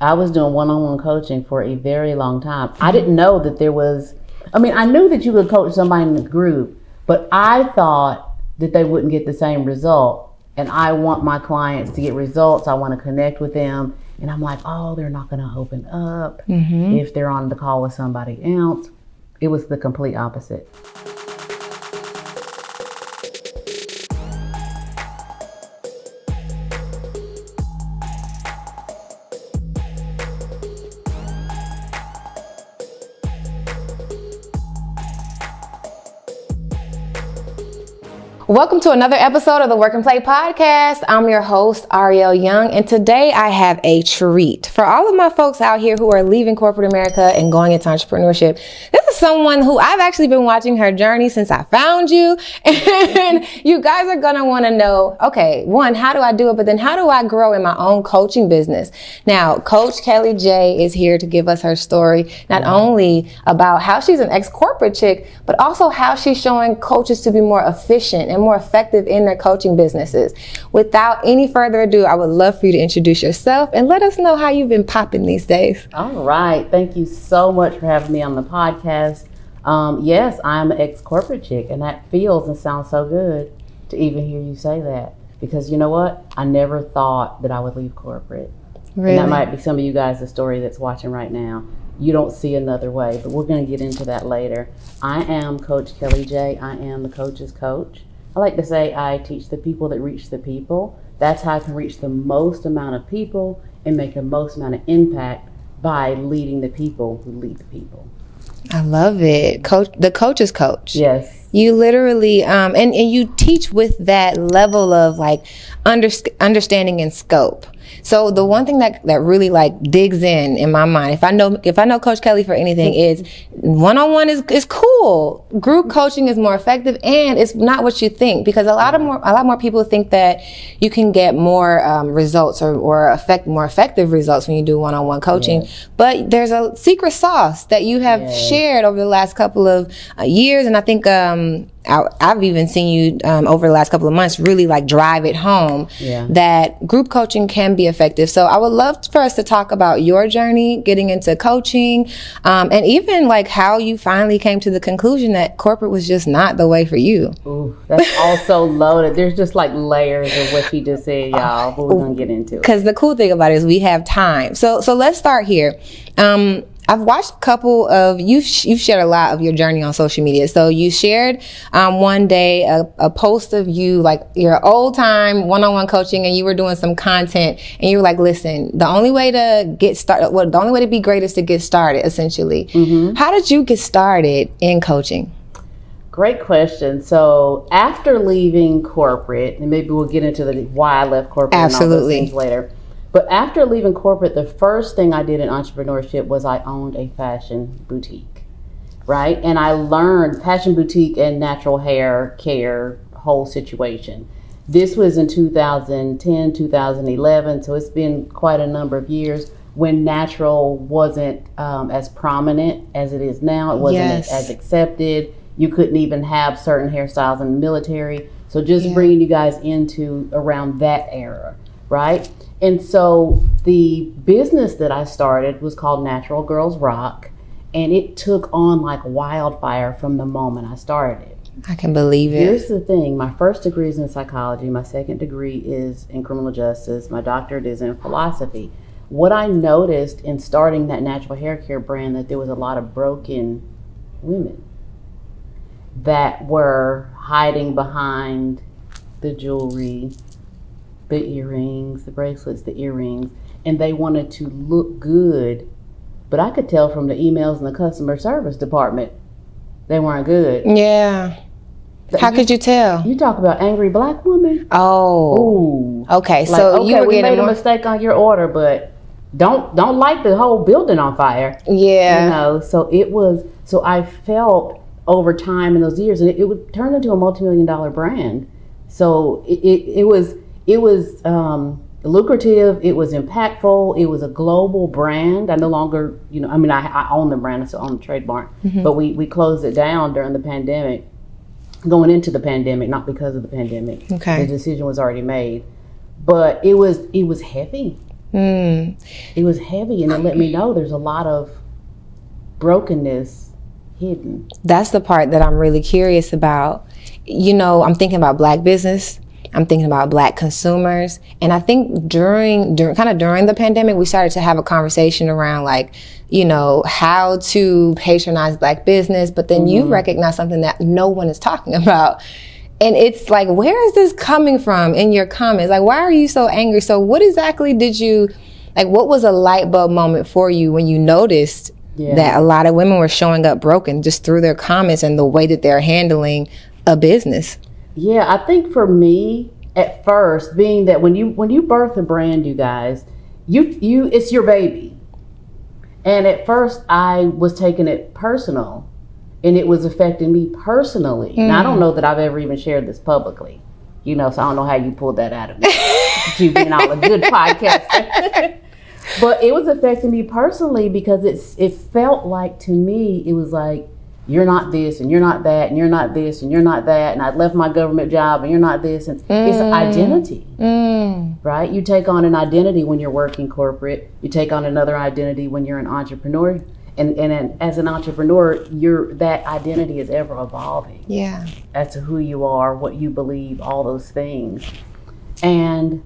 I was doing one-on-one coaching for a very long time. I didn't know that there was, I knew that you could coach somebody in the group, but I thought that they wouldn't get the same result. And I want my clients to get results. I want to connect with them. And I'm like, oh, they're not going to open up if they're on the call with somebody else. It was the complete opposite. Welcome to another episode of the Work and Play podcast. I'm your host, Arylle Young, and today I have a treat. For all of my folks out here who are leaving corporate America and going into entrepreneurship, this is someone who I've actually been watching her journey since I found you, and you guys are going to want to know, okay, one, how do I do it, but then how do I grow in my own coaching business? Now, Coach Kelly J is here to give us her story, not only about how she's an ex-corporate chick, but also how she's showing coaches to be more efficient and more effective in their coaching businesses. Without any further ado, I would love for you to introduce yourself and let us know how you've been popping these days. All right. Thank you so much for having me on the podcast. Yes, I'm an ex-corporate chick, and that feels and sounds so good to even hear you say that. Because you know what? I never thought that I would leave corporate. Really? And that might be some of you guys' story that's watching right now. You don't see another way, but we're going to get into that later. I am Coach Kelly J. I am the coach's coach. I like to say I teach the people that reach the people. That's how I can reach the most amount of people and make the most amount of impact by leading the people who lead the people. I love it. Coach, the coach's coach. Yes. You literally, and you teach with that level of like understanding and scope. So the one thing that really like digs in my mind, if I know Coach Kelly for anything, is one-on-one is cool. Group coaching is more effective, and it's not what you think, because a lot more people think that you can get more results or more effective results when you do one-on-one coaching. Yes. But there's a secret sauce that you have shared over the last couple of years, and I think I've even seen you over the last couple of months really like drive it home that group coaching can be effective. So I would love for us to talk about your journey getting into coaching, and even like how you finally came to the conclusion that corporate was just not the way for you. Ooh, that's also loaded. There's just like layers of what she just said, y'all, but we're going to get into it. Because the cool thing about it is we have time. So let's start here. I've watched a couple of, you've shared a lot of your journey on social media. So you shared one day a post of you, like your old time one-on-one coaching, and you were doing some content, and you were like, listen, the only way to get started, the only way to be great is to get started, essentially. Mm-hmm. How did you get started in coaching? Great question. So after leaving corporate, and maybe we'll get into why I left corporate and all those things later. But after leaving corporate, the first thing I did in entrepreneurship was I owned a fashion boutique, right? And I learned fashion boutique and natural hair care whole situation. This was in 2010, 2011, so it's been quite a number of years when natural wasn't as prominent as it is now. It wasn't as accepted. You couldn't even have certain hairstyles in the military. So just bringing you guys into around that era, right? And so the business that I started was called Natural Girls Rock, and it took on like wildfire from the moment I started it. I can believe it. Here's the thing. My first degree is in psychology. My second degree is in criminal justice. My doctorate is in philosophy. What I noticed in starting that natural hair care brand, that there was a lot of broken women that were hiding behind the jewelry, the earrings, the bracelets, the earrings, and they wanted to look good. But I could tell from the emails in the customer service department, they weren't good. Yeah. How could you tell? You talk about angry black woman. Oh. Ooh. Okay. Like, so you were we getting made a mistake on your order, but don't light the whole building on fire. Yeah. You know, so it was, so I felt over time in those years, and it would turn into a multi-million-dollar brand. So it was lucrative. It was impactful. It was a global brand. I no longer, I own the brand. I still own the trademark, but we closed it down during the pandemic, going into the pandemic, not because of the pandemic. Okay. The decision was already made, but it was heavy. It was heavy, and it let me know there's a lot of brokenness hidden. That's the part that I'm really curious about. You know, I'm thinking about Black business. I'm thinking about Black consumers. And I think during the pandemic, we started to have a conversation around, like, you know, how to patronize Black business. But then you recognize something that no one is talking about. And it's like, where is this coming from in your comments? Like, why are you so angry? So what exactly did you, like, what was a light bulb moment for you when you noticed that a lot of women were showing up broken just through their comments and the way that they're handling a business? Yeah, I think for me, at first, being that when you birth a brand, you guys, you it's your baby. And at first I was taking it personal, and it was affecting me personally. Now, I don't know that I've ever even shared this publicly, you know, so I don't know how you pulled that out of me. You being all a good podcast. But it was affecting me personally because it felt like, to me, it was like, you're not this, and you're not that, and you're not this, and you're not that, and I left my government job, and you're not this, and it's identity, right? You take on an identity when you're working corporate. You take on another identity when you're an entrepreneur, and as an entrepreneur, that identity is ever evolving. Yeah, as to who you are, what you believe, all those things, and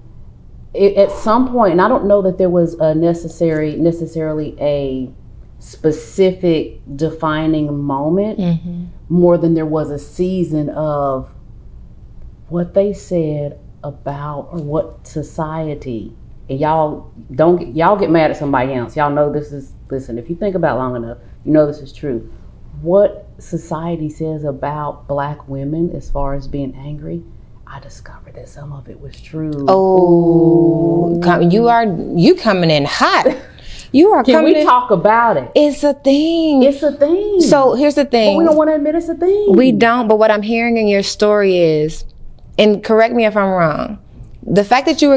at some point, and I don't know that there was necessarily a specific defining moment, more than there was a season of what they said about, or what society, and y'all get mad at somebody else. Y'all know listen, if you think about it long enough, you know this is true. What society says about Black women as far as being angry, I discovered that some of it was true. Oh, you coming in hot. You are. Can we talk about it? It's a thing. It's a thing. So here's the thing. But we don't want to admit it's a thing. We don't. But what I'm hearing in your story is, and correct me if I'm wrong, the fact that you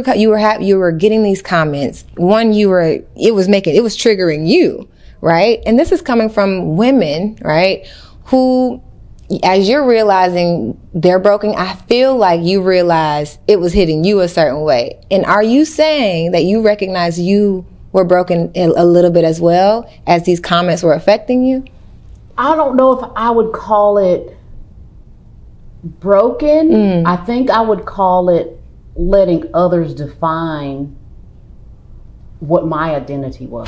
were getting these comments. One, it was triggering you, right? And this is coming from women, right? Who, as you're realizing they're broken, I feel like you realize it was hitting you a certain way. And are you saying that you recognize you were broken a little bit as well, as these comments were affecting you? I don't know if I would call it broken. I think I would call it letting others define what my identity was.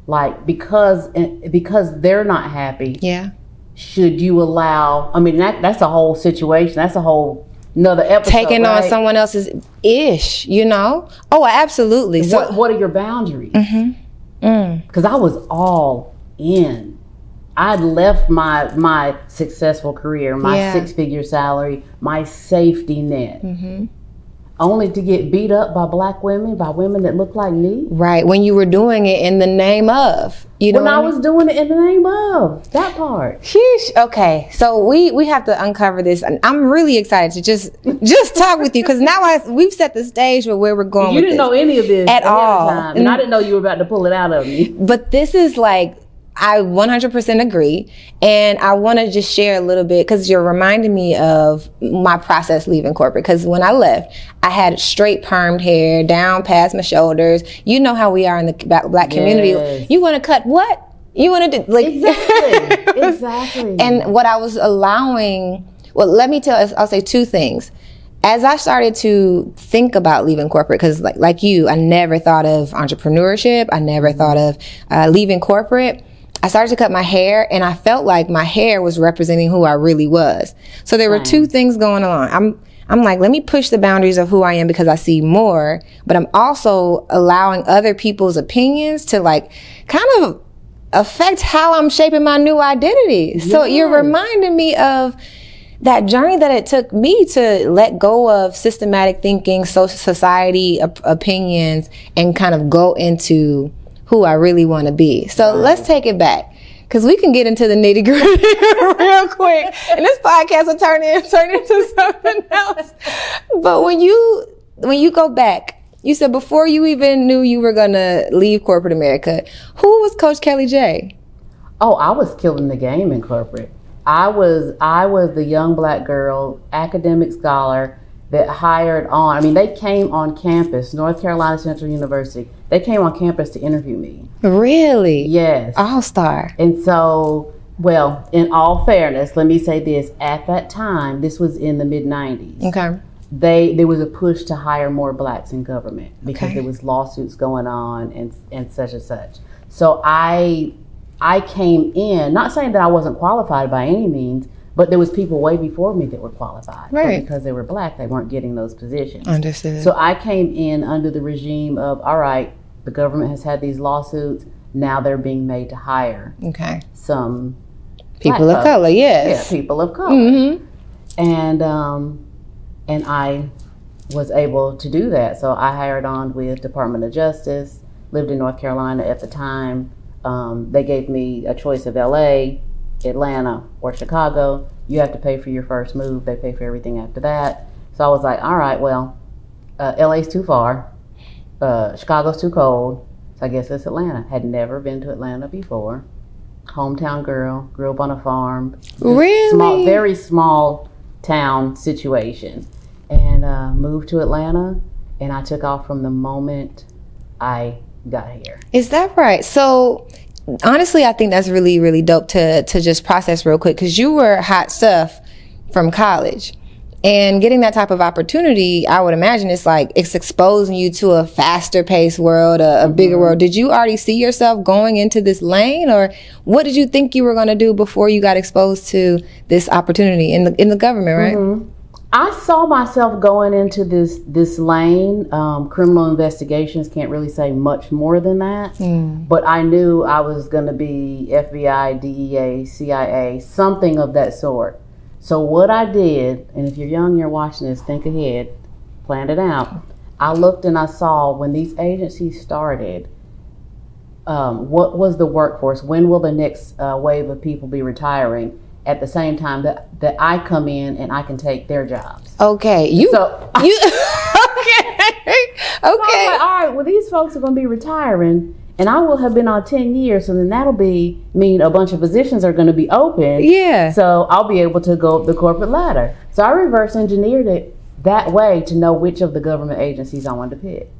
Like, because they're not happy. Yeah. Should you allow? I mean, that's a whole situation. That's a whole another episode. Taking on someone else's ish, you know? Oh, absolutely. So, what are your boundaries? Because I was all in. I'd left my successful career, my 6-figure salary, my safety net, only to get beat up by Black women, by women that look like me. Right, when you were doing it in the name of, you know. When I was doing it in the name of, that part. Sheesh. Okay, so we have to uncover this, and I'm really excited to just talk with you, because now we've set the stage for where we're going. You didn't know any of this at all, and I didn't know you were about to pull it out of me. But this is like, I 100% agree. And I want to just share a little bit, because you're reminding me of my process leaving corporate. Because when I left, I had straight permed hair down past my shoulders. You know how we are in the Black community. You want to cut what? You want to do, like, exactly. And what I was allowing, well, I'll say two things. As I started to think about leaving corporate, because like you, I never thought of entrepreneurship. I never thought of leaving corporate. I started to cut my hair, and I felt like my hair was representing who I really was. So there were two things going on. I'm like, let me push the boundaries of who I am, because I see more, but I'm also allowing other people's opinions to, like, kind of affect how I'm shaping my new identity. Yes. So you're reminding me of that journey that it took me to let go of systematic thinking, social society opinions, and kind of go into who I really want to be. So let's take it back, because we can get into the nitty gritty real quick, and this podcast will turn into something else. But when you go back, you said before you even knew you were gonna leave corporate America, who was Coach Kelly J? Oh, I was killing the game in corporate. I was the young Black girl, academic scholar, that hired on. I mean, they came on campus, North Carolina Central University. They came on campus to interview me. Really? Yes. All-star. And so, well, in all fairness, let me say this. At that time, this was in the mid-90s. Okay. There was a push to hire more blacks in government because there was lawsuits going on and such and such. So I came in, not saying that I wasn't qualified by any means, but there was people way before me that were qualified. Right. But because they were black, they weren't getting those positions. Understood. So I came in under the regime of, all right, the government has had these lawsuits. Now they're being made to hire some people of color. Yes. Yeah, people of color. And I was able to do that. So I hired on with Department of Justice, lived in North Carolina at the time. They gave me a choice of LA, Atlanta, or Chicago. You have to pay for your first move. They pay for everything after that. So I was like, all right, well, LA's too far. Chicago's too cold. So I guess it's Atlanta. Had never been to Atlanta before. Hometown girl, grew up on a farm. Really? Very small town situation. And moved to Atlanta, and I took off from the moment I got here. Is that right? So honestly, I think that's really, really dope to just process real quick, because you were hot stuff from college. And getting that type of opportunity, I would imagine it's exposing you to a faster paced world, a bigger world. Did you already see yourself going into this lane, or what did you think you were going to do before you got exposed to this opportunity in the government, right? Mm-hmm. I saw myself going into this lane. Criminal investigations, can't really say much more than that. But I knew I was going to be FBI, DEA, CIA, something of that sort. So what I did, and if you're young, you're watching this, think ahead, plan it out. I looked and I saw when these agencies started, what was the workforce? When will the next wave of people be retiring? At the same time that I come in and I can take their jobs. Okay. Okay. Okay. So I'm like, all right, well, these folks are going to be retiring, and I will have been on 10 years, so then that'll mean a bunch of positions are going to be open. Yeah. So I'll be able to go up the corporate ladder. So I reverse engineered it that way to know which of the government agencies I wanted to pick.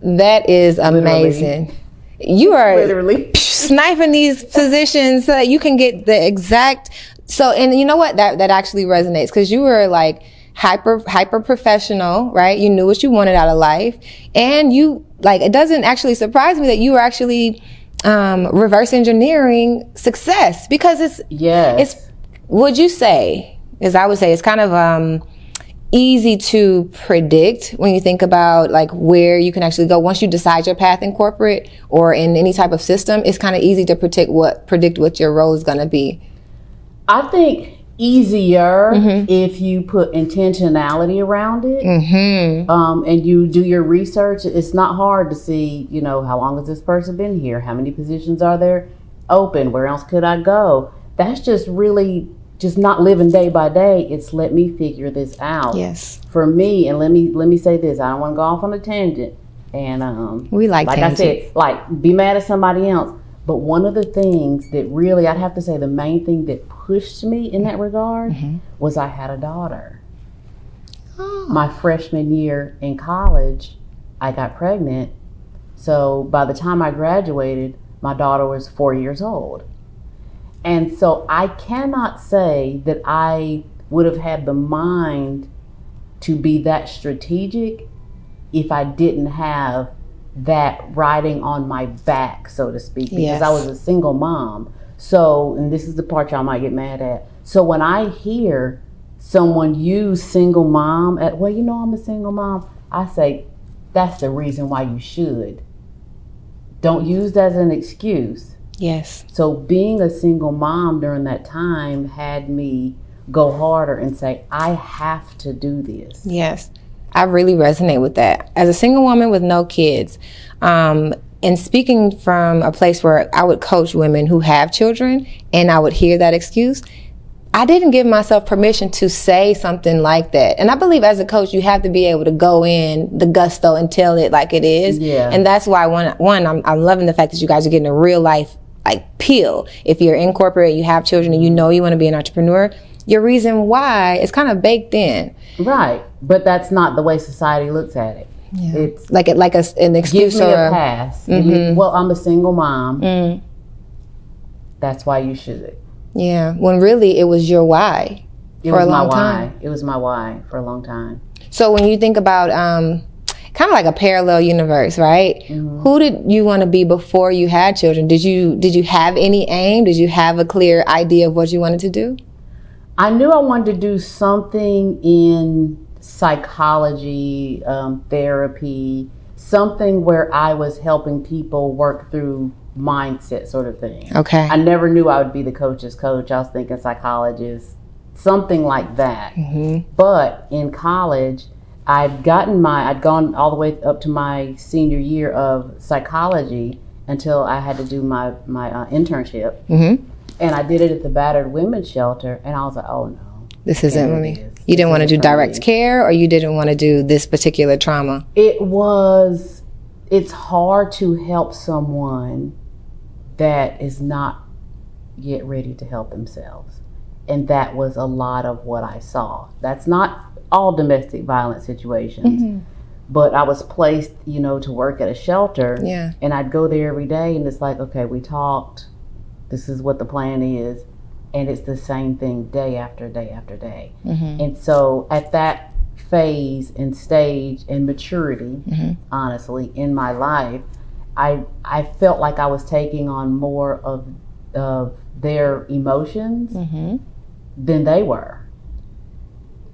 That is amazing. Literally. You are literally sniping these positions so that you can get the exact. So, and you know what? That actually resonates, because you were like hyper professional, right? You knew what you wanted out of life, and you it doesn't actually surprise me that you were actually reverse engineering success, because it's would you say, as I would say, it's kind of easy to predict when you think about where you can actually go once you decide your path in corporate or in any type of system. It's kind of easy to predict what your role is going to be. I think easier if you put intentionality around it, and you do your research. It's not hard to see, how long has this person been here? How many positions are there open? Where else could I go? That's just really just not living day by day. It's let me figure this out. Yes. For me, and let me say this. I don't want to go off on a tangent. And we like tangents. I said, be mad at somebody else. But one of the things that really, I'd have to say, the main thing that pushed me in that regard was I had a daughter. Oh. My freshman year in college, I got pregnant. So by the time I graduated, my daughter was 4 years old. And so I cannot say that I would have had the mind to be that strategic if I didn't have that riding on my back, so to speak, because I was a single mom. So, and this is the part y'all might get mad at. So when I hear someone use single mom I'm a single mom, I say, that's the reason why you should. Don't use that as an excuse. Yes. So being a single mom during that time had me go harder and say, I have to do this. Yes. I really resonate with that. As a single woman with no kids, and speaking from a place where I would coach women who have children, and I would hear that excuse, I didn't give myself permission to say something like that. And I believe as a coach, you have to be able to go in the gusto and tell it like it is. Yeah. And that's why I'm loving the fact that you guys are getting a real life peel. If you're in corporate, you have children, and you want to be an entrepreneur, your reason why is kind of baked in. Right. But that's not the way society looks at it. Yeah. It's an excuse give me or a pass. Well, I'm a single mom. That's why you should. Yeah. When really it was your why for a long time. It was my why for a long time. So when you think about kind of like a parallel universe, right? Who did you want to be before you had children? Did you have any aim? Did you have a clear idea of what you wanted to do? I knew I wanted to do something in psychology, therapy, something where I was helping people work through mindset sort of thing. Okay. I never knew I would be the coach's coach. I was thinking psychologist, something like that. But in college, I'd gone all the way up to my senior year of psychology until I had to do my internship. And I did it at the battered women's shelter, and I was like, oh no. This isn't for me. You didn't want to do direct care, or you didn't want to do this particular trauma? It's hard to help someone that is not yet ready to help themselves. And that was a lot of what I saw. That's not all domestic violence situations, but I was placed, to work at a shelter. Yeah. And I'd go there every day, and it's like, okay, we talked. This is what the plan is. And it's the same thing day after day after day. And so at that phase and stage and maturity, honestly, in my life, I felt like I was taking on more of their emotions than they were.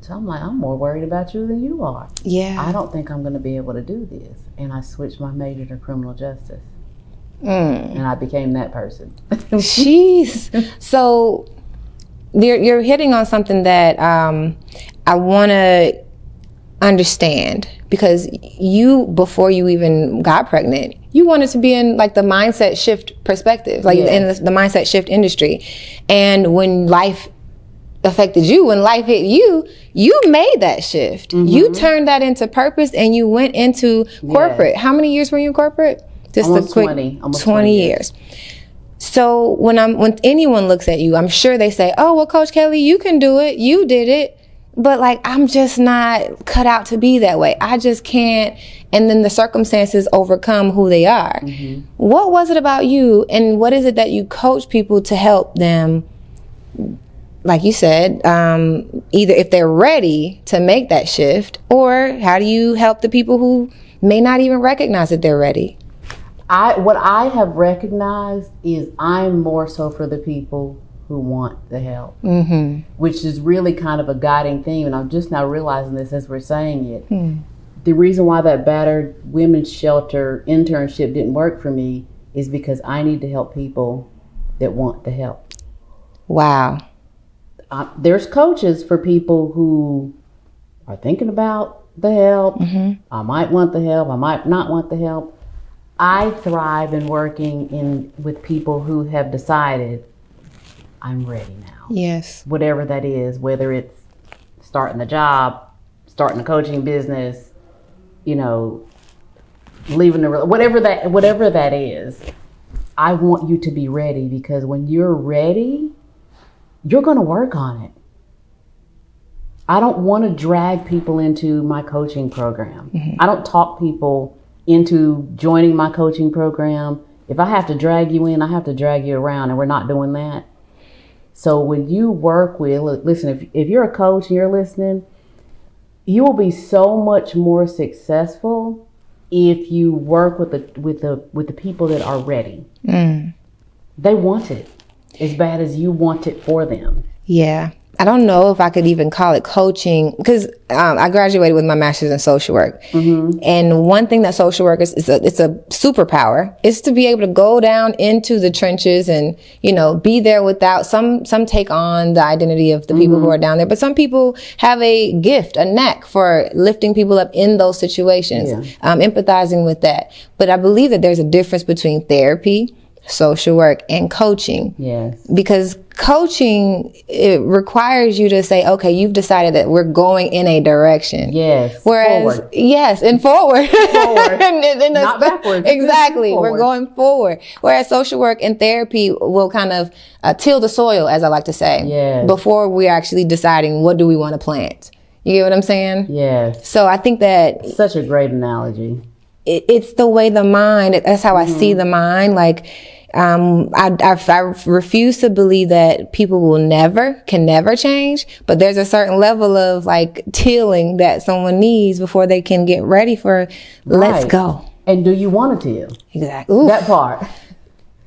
So I'm like, I'm more worried about you than you are. Yeah. I don't think I'm going to be able to do this. And I switched my major to criminal justice. And I became that person. Jeez. So you're hitting on something that I want to understand, because before you even got pregnant, you wanted to be in like the mindset shift perspective, like in the mindset shift industry. And when life affected you, when life hit you, you made that shift. You turned that into purpose, and you went into corporate. How many years were you in corporate? Just almost a quick 20 years. So when anyone looks at you, I'm sure they say, oh, well, Coach Kelly, you can do it. You did it. But like, I'm just not cut out to be that way. I just can't. And then the circumstances overcome who they are. What was it about you? And what is it that you coach people to help them, like you said, either if they're ready to make that shift, or how do you help the people who may not even recognize that they're ready? What I have recognized is I'm more so for the people who want the help, which is really kind of a guiding theme. And I'm just now realizing this as we're saying it. The reason why that battered women's shelter internship didn't work for me is because I need to help people that want the help. Wow. There's coaches for people who are thinking about the help. I might want the help. I might not want the help. I thrive in working with people who have decided I'm ready now. Yes. Whatever that is, whether it's starting a job, starting a coaching business, leaving whatever that is. I want you to be ready, because when you're ready, you're going to work on it. I don't want to drag people into my coaching program. I don't talk people into joining my coaching program. If I have to drag you in, I have to drag you around, and we're not doing that. So when you work with, listen, if you're a coach and you're listening, you will be so much more successful if you work with the people that are ready. They want it as bad as you want it for them. Yeah. I don't know if I could even call it coaching, because I graduated with my master's in social work. And one thing that social work is it's a superpower, is to be able to go down into the trenches and, be there without some take on the identity of the people who are down there. But some people have a gift, a knack for lifting people up in those situations, empathizing with that. But I believe that there's a difference between therapy, social work, and coaching. Yes. Because coaching, it requires you to say, okay, you've decided that we're going in a direction. Yes. Whereas, forward. Yes, and forward. Forward. Not backwards. Exactly. We're going forward. Whereas social work and therapy will kind of till the soil, as I like to say, before we're actually deciding what do we want to plant. You get what I'm saying? Yes. So I think that such a great analogy. It's the way the mind, that's how I see the mind. Like, I refuse to believe that people can never change, but there's a certain level of like tilling that someone needs before they can get ready for let's go. And do you want to till? Exactly. Oof. That part.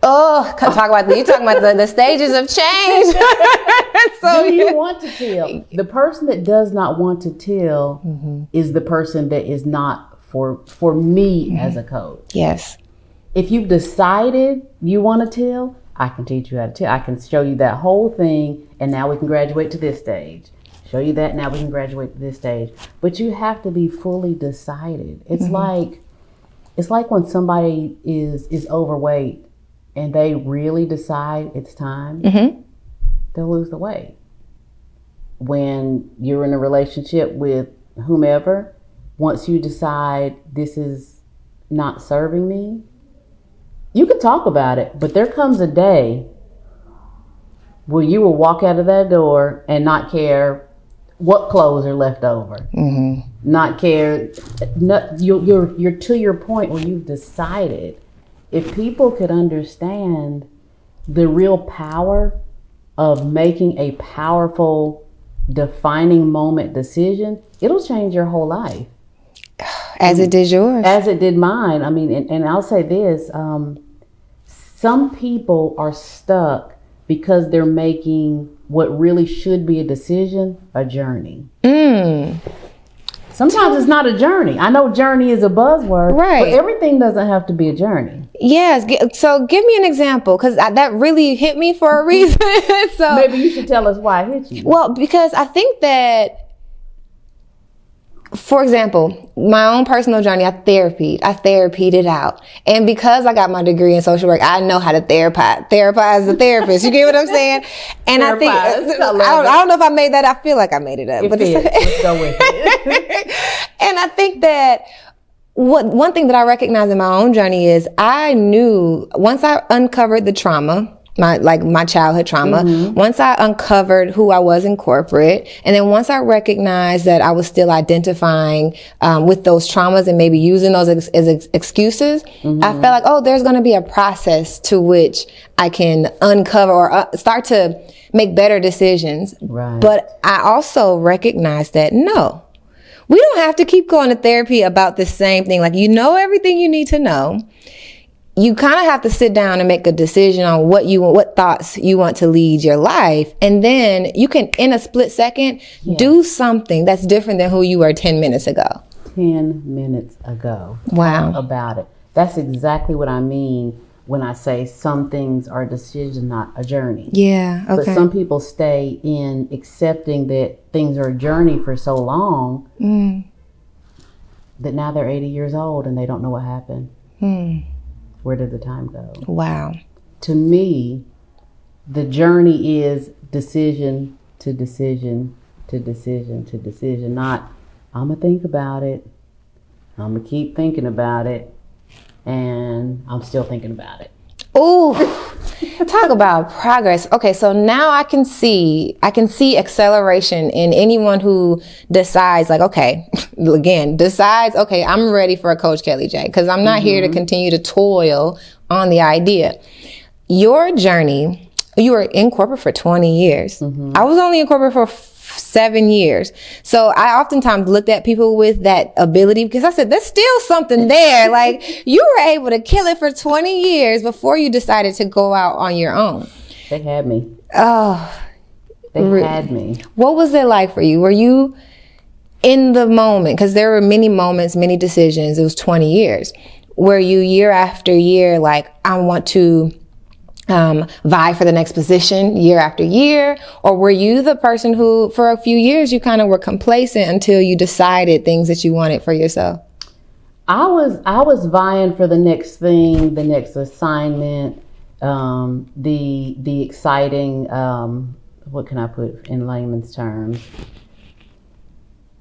Oh, you're talking about the stages of change. So, do you want to till? The person that does not want to till is the person that is not for me as a coach. Yes. If you've decided you want to till, I can teach you how to till. I can show you that whole thing, and now we can graduate to this stage. Show you that, now we can graduate to this stage. But you have to be fully decided. It's like when somebody is overweight and they really decide it's time, they'll lose the weight. When you're in a relationship with whomever, once you decide this is not serving me, you can talk about it, but there comes a day where you will walk out of that door and not care what clothes are left over. Not care. You're to your point where you've decided. If people could understand the real power of making a powerful, defining moment decision, it'll change your whole life. As it did yours. As it did mine. I mean, and I'll say this, some people are stuck because they're making what really should be a decision a journey. Sometimes it's not a journey. I know journey is a buzzword, right? But everything doesn't have to be a journey. Yes. So give me an example, because that really hit me for a reason. So maybe you should tell us why it hit you. Well, because I think that, for example, my own personal journey, I therapied it out. And because I got my degree in social work, I know how to therapize the therapist. You get what I'm saying? And I think, I don't know if I made that. I feel like I made it up. Let's go with it. And I think that one thing that I recognize in my own journey is I knew once I uncovered the trauma, my childhood trauma, once I uncovered who I was in corporate, and then once I recognized that I was still identifying with those traumas and maybe using those as excuses, I felt like, oh, there's going to be a process to which I can uncover or start to make better decisions. Right. But I also recognized that no, we don't have to keep going to therapy about the same thing. Like, you know everything you need to know. You kind of have to sit down and make a decision on what thoughts you want to lead your life. And then you can, in a split second, do something that's different than who you were 10 minutes ago. 10 minutes ago. Wow. Talk about it. That's exactly what I mean when I say some things are a decision, not a journey. Yeah. Okay. But some people stay in accepting that things are a journey for so long that now they're 80 years old and they don't know what happened. Where did the time go? Wow. To me, the journey is decision to decision to decision to decision. Not, I'm going to think about it. I'm going to keep thinking about it. And I'm still thinking about it. Ooh, talk about progress. Okay, so now I can see acceleration in anyone who decides, like, okay, I'm ready for a Coach Kelly J, because I'm not here to continue to toil on the idea. Your journey, you were in corporate for 20 years. I was only in corporate for 7 years. So I oftentimes looked at people with that ability because I said, there's still something there. Like, you were able to kill it for 20 years before you decided to go out on your own. They had me. Oh, they had me. What was it like for you? Were you in the moment? Because there were many moments, many decisions. It was 20 years. Were you year after year, like, I want to vie for the next position year after year? Or were you the person who, for a few years, you kind of were complacent until you decided things that you wanted for yourself? I was vying for the next thing, the next assignment, the exciting, what can I put in layman's terms?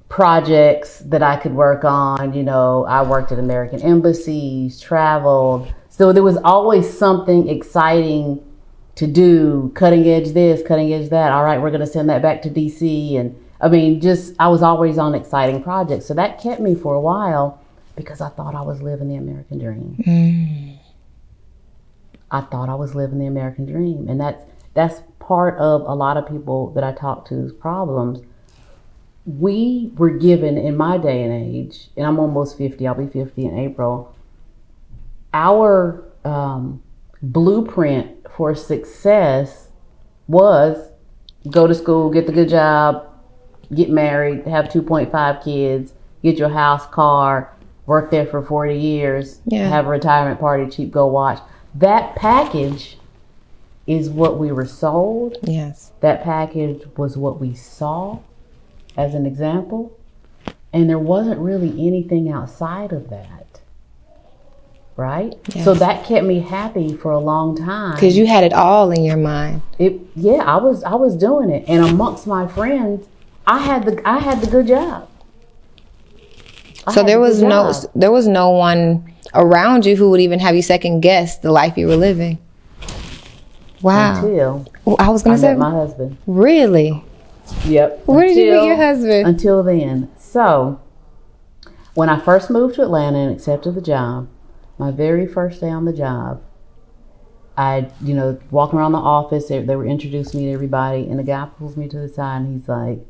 Projects that I could work on. You know, I worked at American embassies, traveled. So there was always something exciting to do, cutting edge this, cutting edge that. All right, we're going to send that back to DC. And I mean, I was always on exciting projects. So that kept me for a while because I thought I was living the American dream. I thought I was living the American dream. And that's part of a lot of people that I talk to's problems. We were given, in my day and age, and I'm almost 50, I'll be 50 in April, our blueprint for success was go to school, get the good job, get married, have 2.5 kids, get your house, car, work there for 40 years, have a retirement party, cheap, go watch. That package is what we were sold. Yes. That package was what we saw as an example. And there wasn't really anything outside of that. Right? Yes. So that kept me happy for a long time. Because you had it all in your mind. I was doing it. And amongst my friends, I had the good job. So there was no one around you who would even have you second guess the life you were living. Wow. Until I was going to say met my husband. Really? Yep. Where did you meet your husband? Until then. So when I first moved to Atlanta and accepted the job, my very first day on the job, I, walking around the office, they were introducing me to everybody, and the guy pulls me to the side and he's like,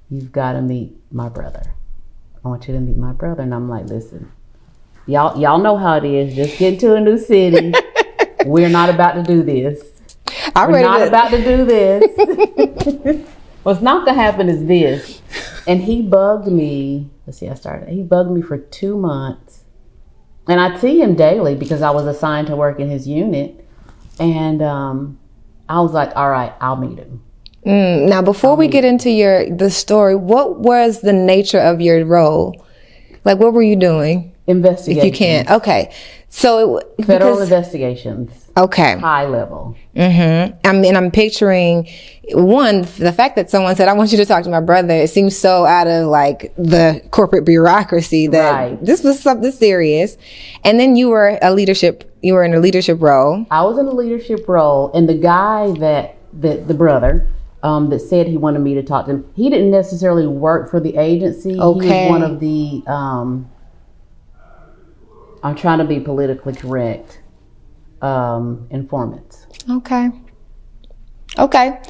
"You've got to meet my brother. I want you to meet my brother." And I'm like, "Listen, y'all know how it is. Just get to a new city. We're not about to do this. We're not about to do this. What's not going to happen is this." And he bugged me. He bugged me for 2 months. And I'd see him daily because I was assigned to work in his unit. And I was like, all right, I'll meet him. Now, before we get into the story, what was the nature of your role? Like, what were you doing? Investigation. If you can. Okay. So federal investigations. Okay. High level. I'm picturing the fact that someone said, "I want you to talk to my brother." It seems so out of like the corporate bureaucracy that this was something serious. And then you were in a leadership role. I was in a leadership role, and the guy the brother that said he wanted me to talk to him, he didn't necessarily work for the agency. Okay. He was one of the I'm trying to be politically correct. Informants. Okay.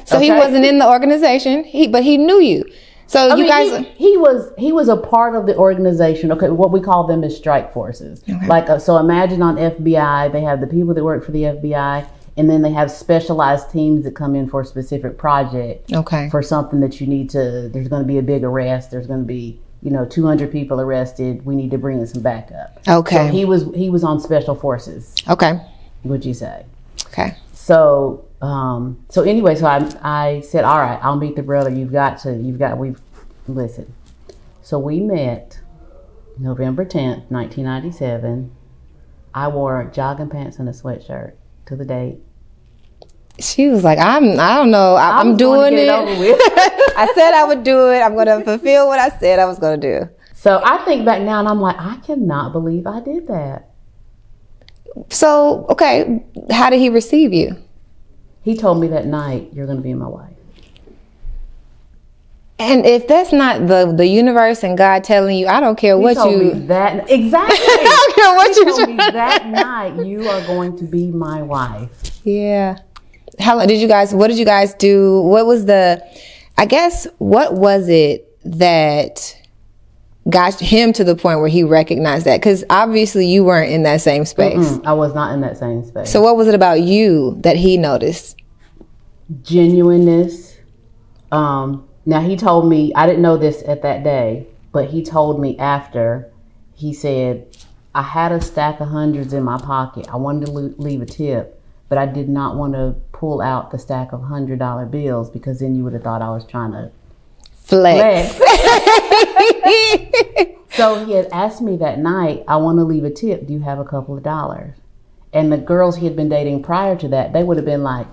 So he wasn't in the organization, but he knew you. So he was a part of the organization. Okay, what we call them is strike forces. Okay. So imagine on FBI, they have the people that work for the FBI, and then they have specialized teams that come in for a specific project. Okay. For something that you need to. There's going to be a big arrest. There's going to be 200 people arrested. We need to bring in some backup. Okay. So he was on special forces. Okay. Would you say? Okay. So anyway, so I said, all right, I'll meet the brother. Listen. So we met November 10th, 1997. I wore jogging pants and a sweatshirt to the date. She was like, I don't know. I'm doing it. I said I would do it. I'm going to fulfill what I said I was going to do. So I think back now and I'm like, I cannot believe I did that. So, okay, how did he receive you? He told me that night, "You're going to be my wife." And if that's not the universe and God telling you, I don't care what you... He told me that... Exactly. I don't care what you... He told me that night, "You are going to be my wife." Yeah. What did you guys do? What was what was it that got him to the point where he recognized that? Because obviously you weren't in that same space. I was not in that same space. So what was it about you that he noticed? Genuineness. Now he told me, I didn't know this at that day, but he told me after, he said, "I had a stack of hundreds in my pocket. I wanted to leave a tip, but I did not want to pull out the stack of $100 bills because then you would have thought I was trying to flex." So he had asked me that night, "I want to leave a tip. Do you have a couple of dollars?" And the girls he had been dating prior to that, they would have been like,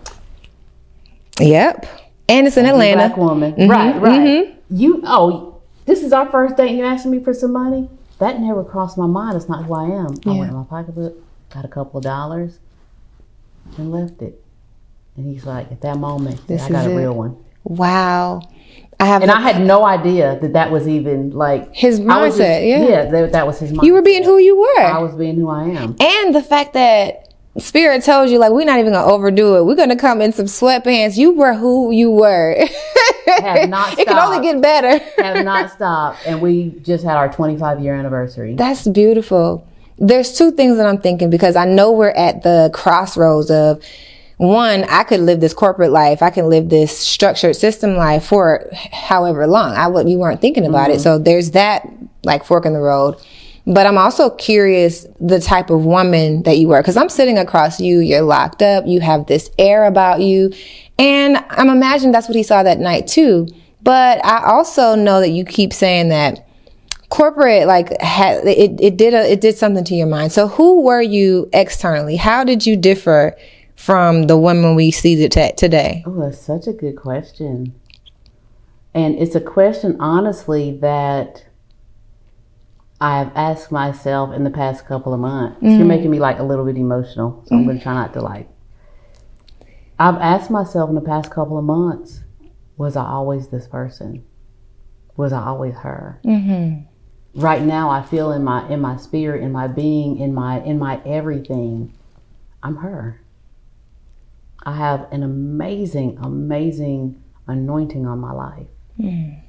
"Yep." And it's in Atlanta. Black woman. Mm-hmm. Right. Mm-hmm. This is our first date and you're asking me for some money? That never crossed my mind. It's not who I am. I went in my pocketbook, got a couple of dollars, and left it. And he's like, at that moment, I got a real one. Wow. I had no idea that was even like his mindset. That was his mindset. You were being who you were. I was being who I am. And the fact that Spirit told you, like, we're not even gonna overdo it. We're gonna come in some sweatpants. You were who you were. Have not stopped. It can only get better. Have not stopped. And we just had our 25-year anniversary. That's beautiful. There's two things that I'm thinking, because I know we're at the crossroads of, one, I could live this corporate life. I can live this structured system life for however long. You weren't thinking about it. So there's that, like, fork in the road. But I'm also curious the type of woman that you were, because I'm sitting across you, you're locked up, you have this air about you. And I'm imagining that's what he saw that night too. But I also know that you keep saying that corporate, like, it did something to your mind. So who were you externally? How did you differ from the women we see today? Oh, that's such a good question. And it's a question, honestly, that I've asked myself in the past couple of months. You're making me like a little bit emotional, so I'm going to try not to like. I've asked myself in the past couple of months, was I always this person? Was I always her? Mm-hmm. Right now, I feel in my spirit, in my being, in my everything, I'm her. I have an amazing, amazing anointing on my life. Mm.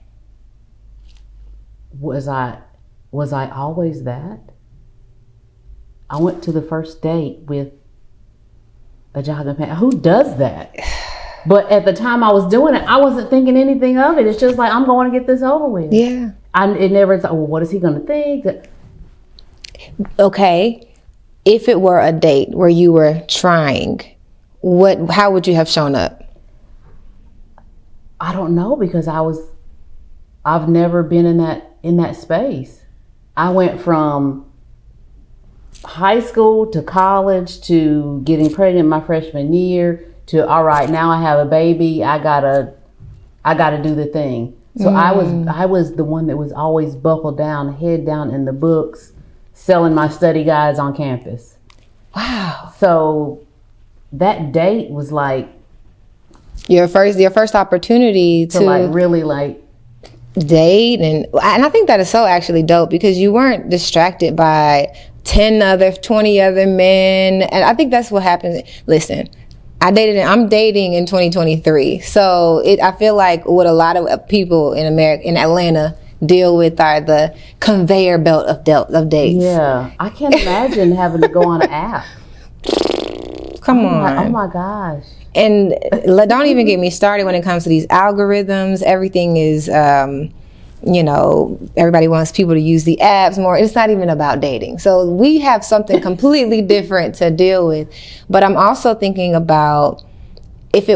Was I always that? I went to the first date with a jogging pants. Who does that? But at the time I was doing it, I wasn't thinking anything of it. It's just like, I'm going to get this over with. Yeah. It never thought, well, what is he going to think? Okay. If it were a date where you were trying, how would you have shown up? I don't know, because I've never been in that space. I went from high school to college to getting pregnant my freshman year to, all right, now I have a baby. I gotta do the thing. So I was the one that was always buckled down, head down in the books, selling my study guides on campus. Wow. So that date was like your first opportunity to like really like date, and I think that is so actually dope, because you weren't distracted by 20 other men, and I think that's what happens. Listen, I'm dating in 2023, so I feel like what a lot of people in Atlanta deal with are the conveyor belt of dates. Yeah, I can't imagine having to go on an app. Come on. Oh my gosh. And don't even get me started when it comes to these algorithms. Everything is, everybody wants people to use the apps more. It's not even about dating. So we have something completely different to deal with. But I'm also thinking about, if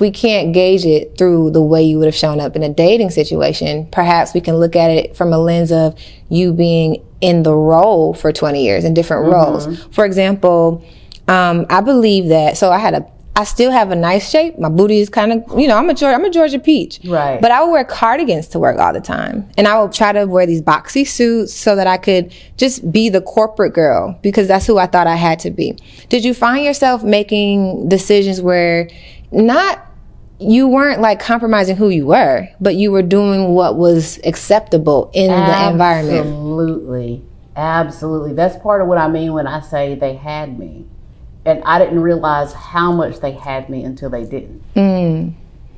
we can't gauge it through the way you would have shown up in a dating situation, perhaps we can look at it from a lens of you being in the role for 20 years in different roles. For example, I believe that, so I still have a nice shape. My booty is kind of, I'm a Georgia peach. Right. But I would wear cardigans to work all the time. And I would try to wear these boxy suits so that I could just be the corporate girl, because that's who I thought I had to be. Did you find yourself making decisions where you weren't like compromising who you were, but you were doing what was acceptable in the environment? Absolutely. That's part of what I mean when I say they had me. And I didn't realize how much they had me until they didn't.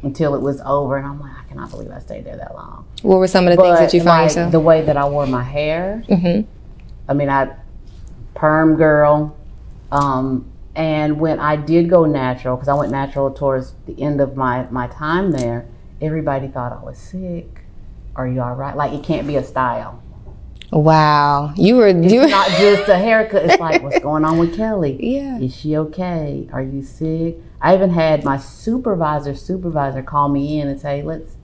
Until it was over. And I'm like, I cannot believe I stayed there that long. What were some of the things that you found yourself? The way that I wore my hair. Mm-hmm. I mean, perm girl. And when I did go natural, because I went natural towards the end of my time there, everybody thought I was sick. Are you all right? Like, it can't be a style. Wow. It's not just a haircut. It's like, what's going on with Kelly? Yeah. Is she okay? Are you sick? I even had my supervisor call me in and say, let's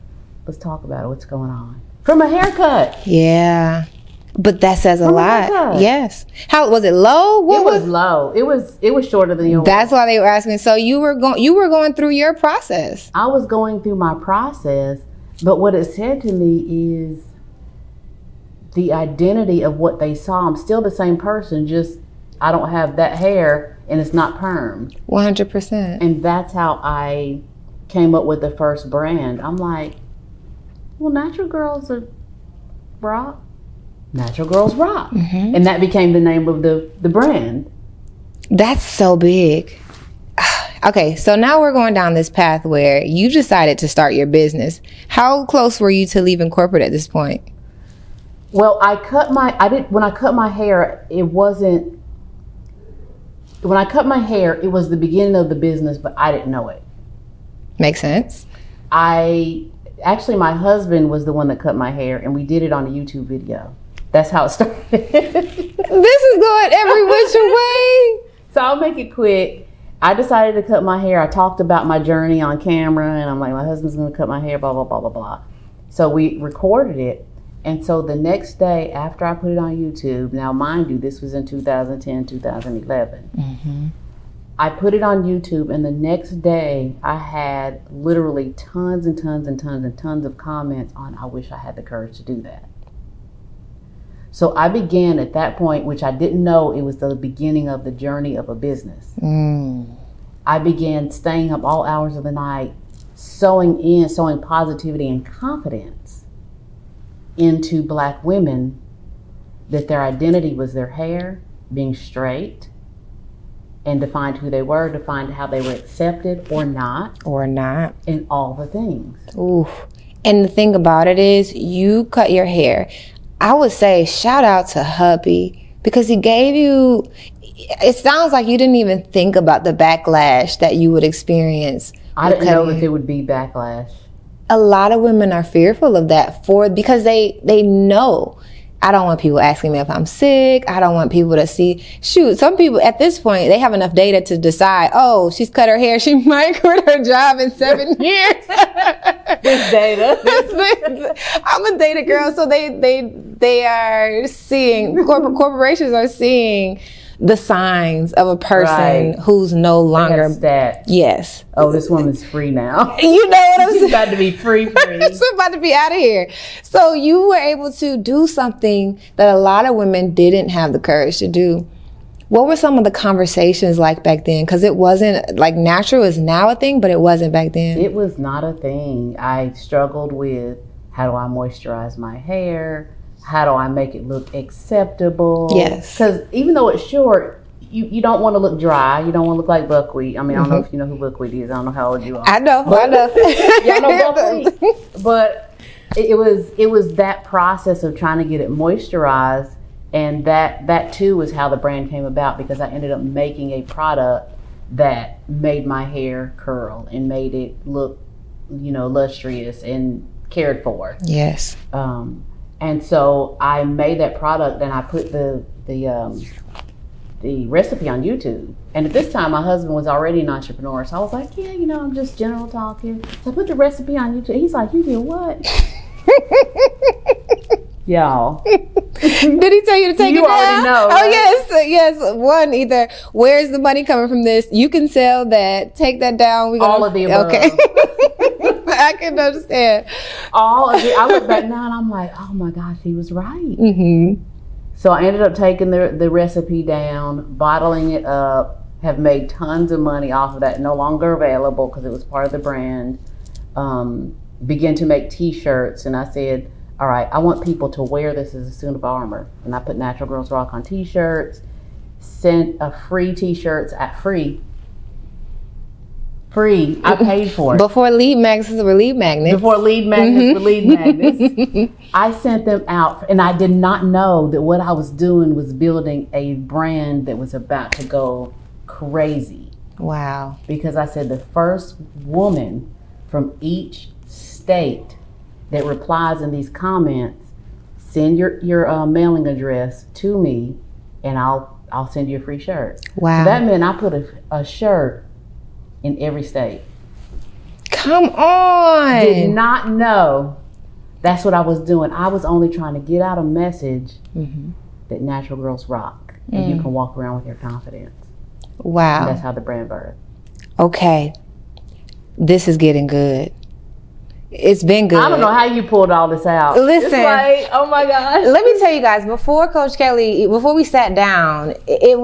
talk about it. What's going on? From a haircut. Yeah. But that says a lot. Yes. How was it? Low? It was low. It was shorter than yours. That's why they were asking. So you were going through your process. I was going through my process, but what it said to me is the identity of what they saw. I'm still the same person, just I don't have that hair and it's not permed. 100%. And that's how I came up with the first brand. I'm like, well, natural girls are rock. Natural Girls Rock. And that became the name of the brand. That's so big. Okay, so now we're going down this path where you decided to start your business. How close were you to leaving corporate at this point? Well, when I cut my hair, it was the beginning of the business, but I didn't know it. Makes sense. Actually, my husband was the one that cut my hair, and we did it on a YouTube video. That's how it started. This is going every which way. So I'll make it quick. I decided to cut my hair. I talked about my journey on camera, and I'm like, my husband's going to cut my hair, blah, blah, blah, blah, blah. So we recorded it. And so the next day after I put it on YouTube, now mind you, this was in 2010, 2011. I put it on YouTube, and the next day I had literally tons and tons and tons and tons of comments on, I wish I had the courage to do that. So I began at that point, which I didn't know it was the beginning of the journey of a business. I began staying up all hours of the night, sowing positivity and confidence into Black women, that their identity was their hair, being straight, and defined who they were, defined how they were accepted or not. And all the things. Ooh. And the thing about it is, you cut your hair. I would say shout out to hubby, because he gave you, it sounds like you didn't even think about the backlash that you would experience. I didn't know that there would be backlash. A lot of women are fearful of that because they know. I don't want people asking me if I'm sick. I don't want people to see. Shoot, some people at this point, they have enough data to decide, oh, she's cut her hair. She might quit her job in 7 years. This data. I'm a data girl, so they are seeing, corporations are seeing the signs of a person who's no longer. Yes. Oh, this woman's free now. You know what I'm saying? She's about to be free. She's about to be out of here. So you were able to do something that a lot of women didn't have the courage to do. What were some of the conversations like back then? Because it wasn't like natural is now a thing, but it wasn't back then. It was not a thing. I struggled with, how do I moisturize my hair? How do I make it look acceptable? Yes. Because even though it's short, you don't want to look dry. You don't want to look like buckwheat. I mean, I don't know if you know who buckwheat is. I don't know how old you are. I know. Y'all know buckwheat. But it was that process of trying to get it moisturized. And that too was how the brand came about, because I ended up making a product that made my hair curl and made it look, lustrous and cared for. Yes. And so I made that product, and I put the recipe on YouTube. And at this time, my husband was already an entrepreneur, so I was like, yeah, I'm just general talking. So I put the recipe on YouTube. He's like, you did what? Y'all. Did he tell you to take it down? You already know. Oh, right? Yes. One, either where's the money coming from this? You can sell that. Take that down. All of the above. Okay. I can understand. All of it. I look back now and I'm like, oh my gosh, he was right. So I ended up taking the recipe down, bottling it up, have made tons of money off of that. No longer available because it was part of the brand. Began to make t-shirts, and I said, all right, I want people to wear this as a suit of armor. And I put Natural Girls Rock on t-shirts, sent a free t-shirts at free. I paid for it. Before lead magnets were lead magnets. Before lead magnets were lead magnets. I sent them out, and I did not know that what I was doing was building a brand that was about to go crazy. Wow. Because I said the first woman from each state that replies in these comments, send your mailing address to me, and I'll send you a free shirt. Wow. So that meant I put a shirt in every state. Come on. Did not know that's what I was doing. I was only trying to get out a message that Natural Girls Rock, and you can walk around with your confidence. Wow. And that's how the brand birthed. Okay. This is getting good. It's been good. I don't know how you pulled all this out. Listen. It's like, oh my gosh. Let me tell you guys, before Coach Kelly, before we sat down, it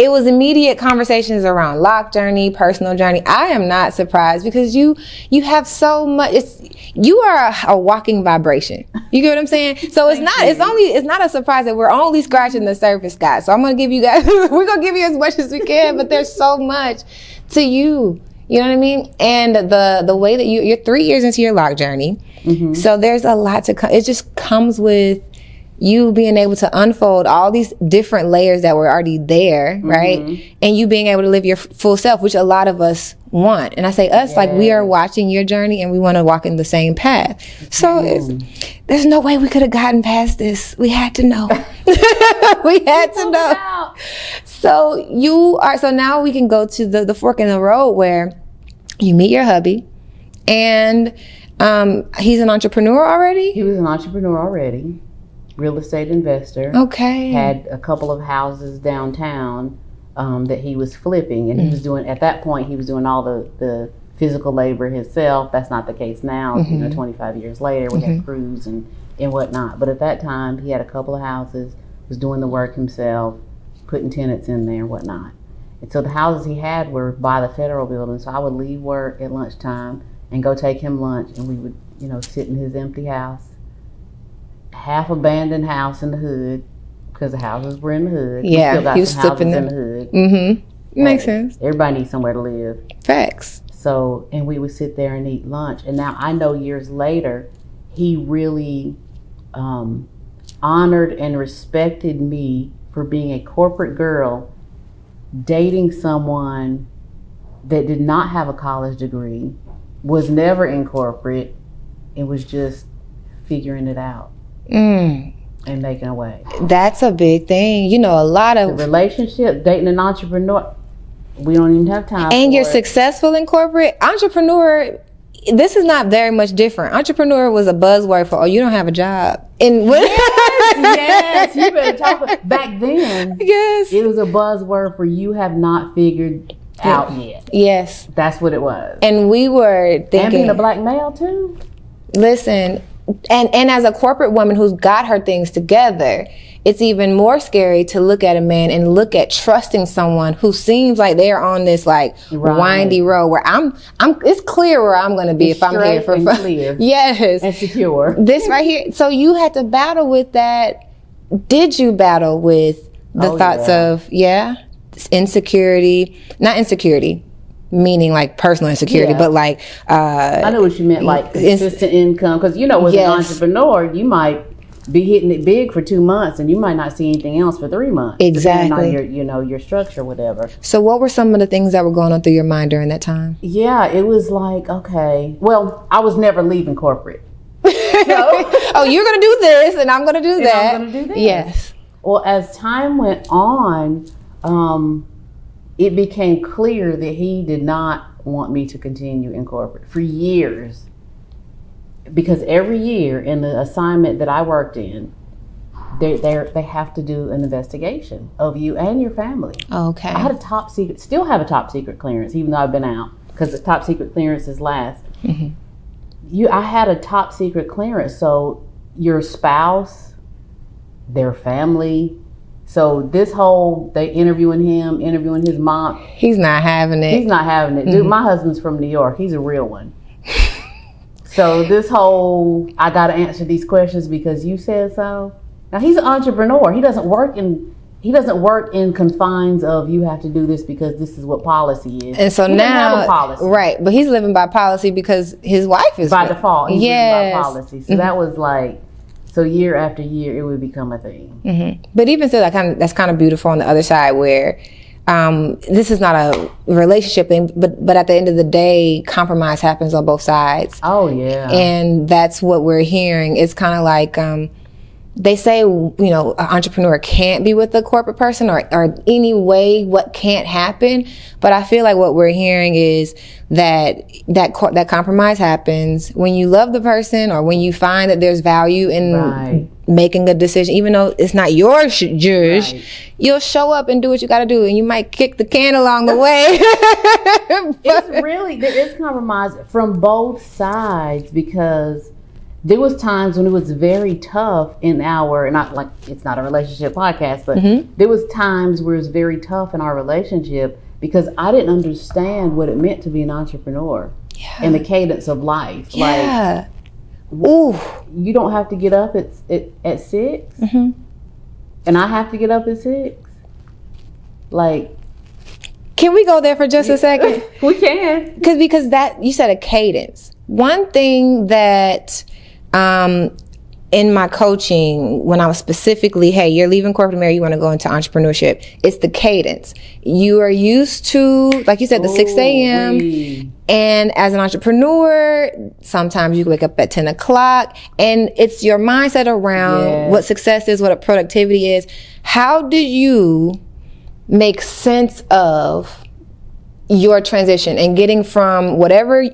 it was immediate conversations around lock journey, personal journey. I am not surprised because you have so much. You are a walking vibration. You get what I'm saying? So it's not a surprise that we're only scratching the surface, guys. So I'm gonna give you guys, we're gonna give you as much as we can, but there's so much to you. You know what I mean? And the way that you're 3 years into your lock journey, so there's a lot to come. It just comes with you being able to unfold all these different layers that were already there, right? And you being able to live your full self, which a lot of us want. And I say us, like we are watching your journey and we want to walk in the same path. So there's no way we could have gotten past this. We had to know. We had to know. So now we can go to the fork in the road where you meet your hubby and he's an entrepreneur already? He was an entrepreneur already. Real estate investor. Okay. Had a couple of houses downtown that he was flipping, and he was doing, at that point, he was doing all the physical labor himself. That's not the case now. 25 years later, we have crews and whatnot. But at that time, he had a couple of houses, was doing the work himself, putting tenants in there and whatnot. And so the houses he had were by the federal building. So I would leave work at lunchtime and go take him lunch, and we would, sit in his empty house. Half abandoned house in the hood because the houses were in the hood. Yeah, we still got he was some houses flipping in the hood. Makes sense. Everybody needs somewhere to live. Facts. So, and we would sit there and eat lunch. And now I know years later, he really honored and respected me for being a corporate girl, dating someone that did not have a college degree, was never in corporate, and was just figuring it out. And making a way. That's a big thing. A lot of the relationship, dating an entrepreneur, we don't even have time. And you're successful in corporate. Entrepreneur, this is not very much different. Entrepreneur was a buzzword for, you don't have a job. And yes, you better talk about back then. Yes, it was a buzzword for you have not figured out yet. Yes, that's what it was. And we were thinking, and being a black male too. Listen. And as a corporate woman who's got her things together, it's even more scary to look at a man and look at trusting someone who seems like they're on this windy road where it's clear where I'm going to be if I'm here for clear. Yes. And secure. This right here. So you had to battle with that. Did you battle with the thoughts of, insecurity, not insecurity, meaning like personal insecurity, but like I know what you meant, like consistent income, because as an entrepreneur you might be hitting it big for 2 months and you might not see anything else for 3 months, exactly, depending on your structure, whatever. So what were some of the things that were going on through your mind during that time? It was like, okay, well, I was never leaving corporate. So, you're gonna do this and I'm gonna do that. I'm gonna do this. Yes. Well, as time went on, it became clear that he did not want me to continue in corporate for years. Because every year in the assignment that I worked in, they have to do an investigation of you and your family. Okay. I had still have a top secret clearance, even though I've been out, because the top secret clearances last. I had a top secret clearance, so your spouse, their family. So this whole, they interviewing his mom. He's not having it. Dude, my husband's from New York. He's a real one. So this whole, I got to answer these questions because you said so. Now he's an entrepreneur. He doesn't work in confines of you have to do this because this is what policy is. And so now, right, but he's living by policy because his wife is by default. He's living by policy. So that was like. So year after year, it would become a thing. But even still, that's kind of beautiful on the other side where this is not a relationship thing, but at the end of the day, compromise happens on both sides. Oh, yeah. And that's what we're hearing. It's kind of like they say, an entrepreneur can't be with a corporate person or any way what can't happen. But I feel like what we're hearing is that compromise happens when you love the person or when you find that there's value in making a decision, even though it's not yours, you'll show up and do what you got to do, and you might kick the can along the way. There is compromise from both sides because there was times when it was very tough in our, not like it's not a relationship podcast, but there was times where it was very tough in our relationship because I didn't understand what it meant to be an entrepreneur and the cadence of life. Yeah. Like, ooh, you don't have to get up at 6, and I have to get up at 6. Like, can we go there for just a second? We can. Because that, you said a cadence. One thing that in my coaching, when I was specifically, hey, you're leaving corporate America, you want to go into entrepreneurship, it's the cadence. You are used to, like you said, the 6 a.m. And as an entrepreneur, sometimes you wake up at 10 o'clock and it's your mindset around what success is, what productivity is. How do you make sense of your transition and getting from whatever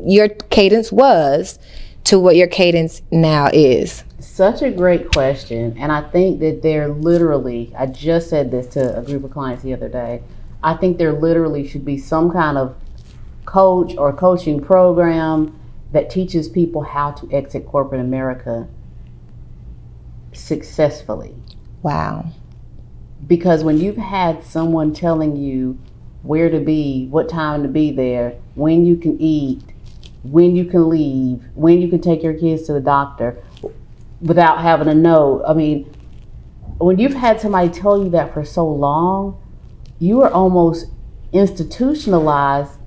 your cadence was to what your cadence now is? Such a great question. And I think that there literally, I just said this to a group of clients the other day, I think there literally should be some kind of coach or coaching program that teaches people how to exit corporate America successfully. Wow. Because when you've had someone telling you where to be, what time to be there, when you can eat, when you can leave, when you can take your kids to the doctor without having a note. I mean, when you've had somebody tell you that for so long, you are almost institutionalized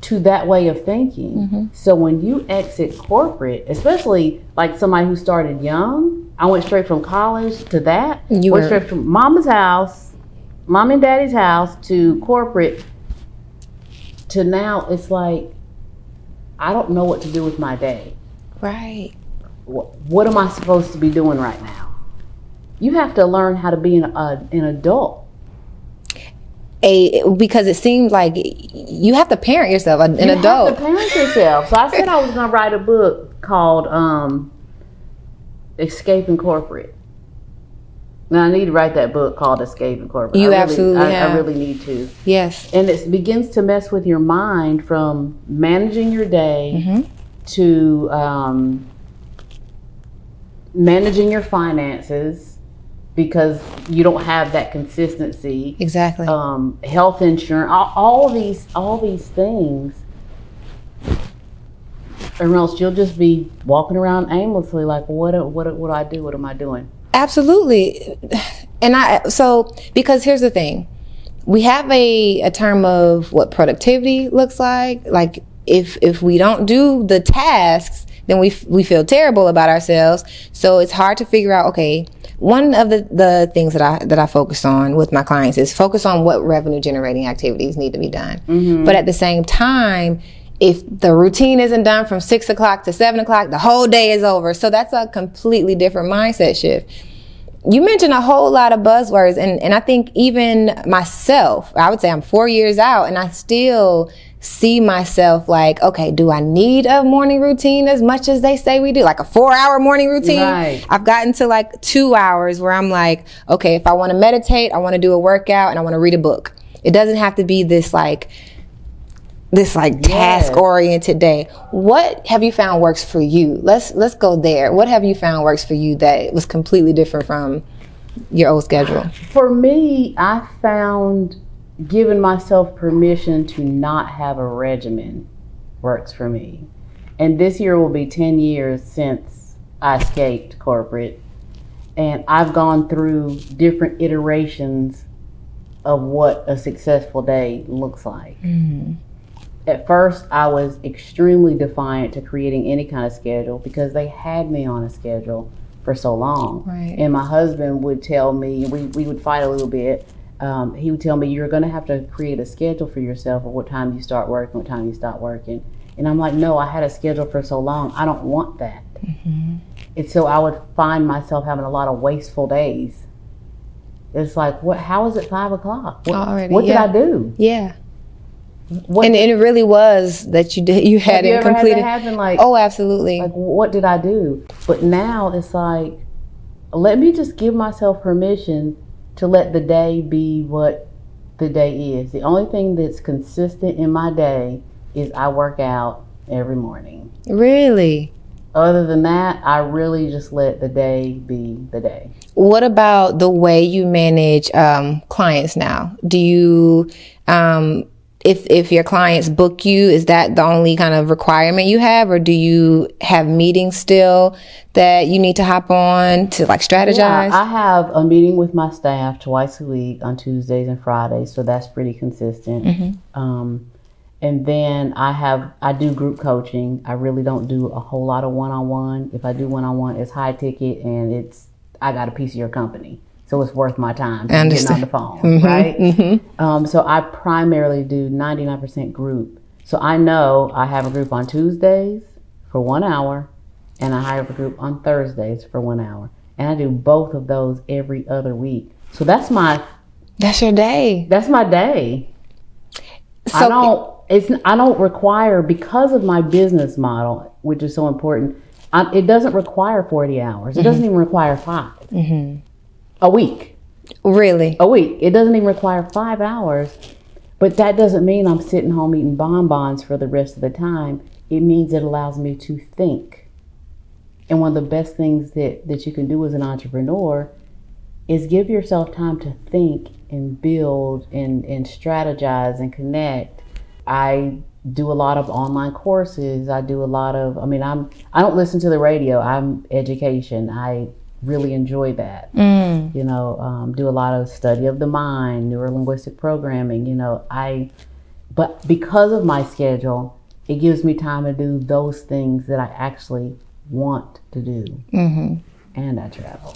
to that way of thinking. So when you exit corporate, especially like somebody who started young, I went straight from college to that. Went straight from mama's house, mom and daddy's house, to corporate, to now it's like, I don't know what to do with my day. Right. What am I supposed to be doing right now? You have to learn how to be an adult. Because it seems like you have to parent yourself, an adult. You have to parent yourself. So I said I was going to write a book called Escaping Corporate. Now I need to write that book called Escaping Corporate. I really need to. Yes. And it begins to mess with your mind from managing your day to managing your finances, because you don't have that consistency. Exactly. Health insurance, all these things. Or else you'll just be walking around aimlessly like, what do I do? What am I doing? Absolutely. And because here's the thing, we have a term of what productivity looks like. Like if we don't do the tasks, then we feel terrible about ourselves. So it's hard to figure out, okay, one of the things that I focus on with my clients is focus on what revenue generating activities need to be done. But at the same time, if the routine isn't done from 6 o'clock to 7 o'clock, the whole day is over. So that's a completely different mindset shift. You mentioned a whole lot of buzzwords, and I think even myself, I would say I'm 4 years out and I still see myself like, okay, do I need a morning routine as much as they say we do? Like a 4-hour morning routine? Right. I've gotten to like 2 hours where I'm like, okay, if I want to meditate, I want to do a workout, and I want to read a book. It doesn't have to be this task oriented day. What have you found works for you? Let's go there. What have you found works for you that was completely different from your old schedule? For me, I found giving myself permission to not have a regimen works for me. And this year will be 10 years since I escaped corporate, and I've gone through different iterations of what a successful day looks like. At first, I was extremely defiant to creating any kind of schedule because they had me on a schedule for so long. Right. And my husband would tell me, we would fight a little bit. He would tell me, you're going to have to create a schedule for yourself of what time you start working, what time you stop working. And I'm like, no, I had a schedule for so long. I don't want that. And so I would find myself having a lot of wasteful days. It's like, how is it 5 o'clock? What did I do? Yeah. And it really was that you hadn't completed. Had that happen? Like, oh, absolutely. Like, what did I do? But now it's like, let me just give myself permission to let the day be what the day is. The only thing that's consistent in my day is I work out every morning. Really? Other than that, I really just let the day be the day. What about the way you manage clients now? Do you, if your clients book you, is that the only kind of requirement you have, or do you have meetings still that you need to hop on to like strategize? Yeah, I have a meeting with my staff twice a week on Tuesdays and Fridays, so that's pretty consistent. Mm-hmm. And then I do group coaching. I really don't do a whole lot of one-on-one. If I do one-on-one, it's high ticket and I got a piece of your company. So it's worth my time getting on the phone, mm-hmm, right? Mm-hmm. So I primarily do 99% group. So I know I have a group on Tuesdays for 1 hour, and I have a group on Thursdays for 1 hour. And I do both of those every other week. So that's your day. That's my day. So I don't require, because of my business model, which is so important, it doesn't require 40 hours. It mm-hmm. doesn't even require 5. Mm-hmm. A week. Really? A week. It doesn't even require 5 hours. But that doesn't mean I'm sitting home eating bonbons for the rest of the time. It means it allows me to think. And one of the best things that you can do as an entrepreneur is give yourself time to think and build and strategize and connect. I do a lot of online courses. I do a lot of, I don't listen to the radio. I'm education. I really enjoy that. Do a lot of study of the mind, neurolinguistic programming, but because of my schedule, it gives me time to do those things that I actually want to do. Mm-hmm. And I travel.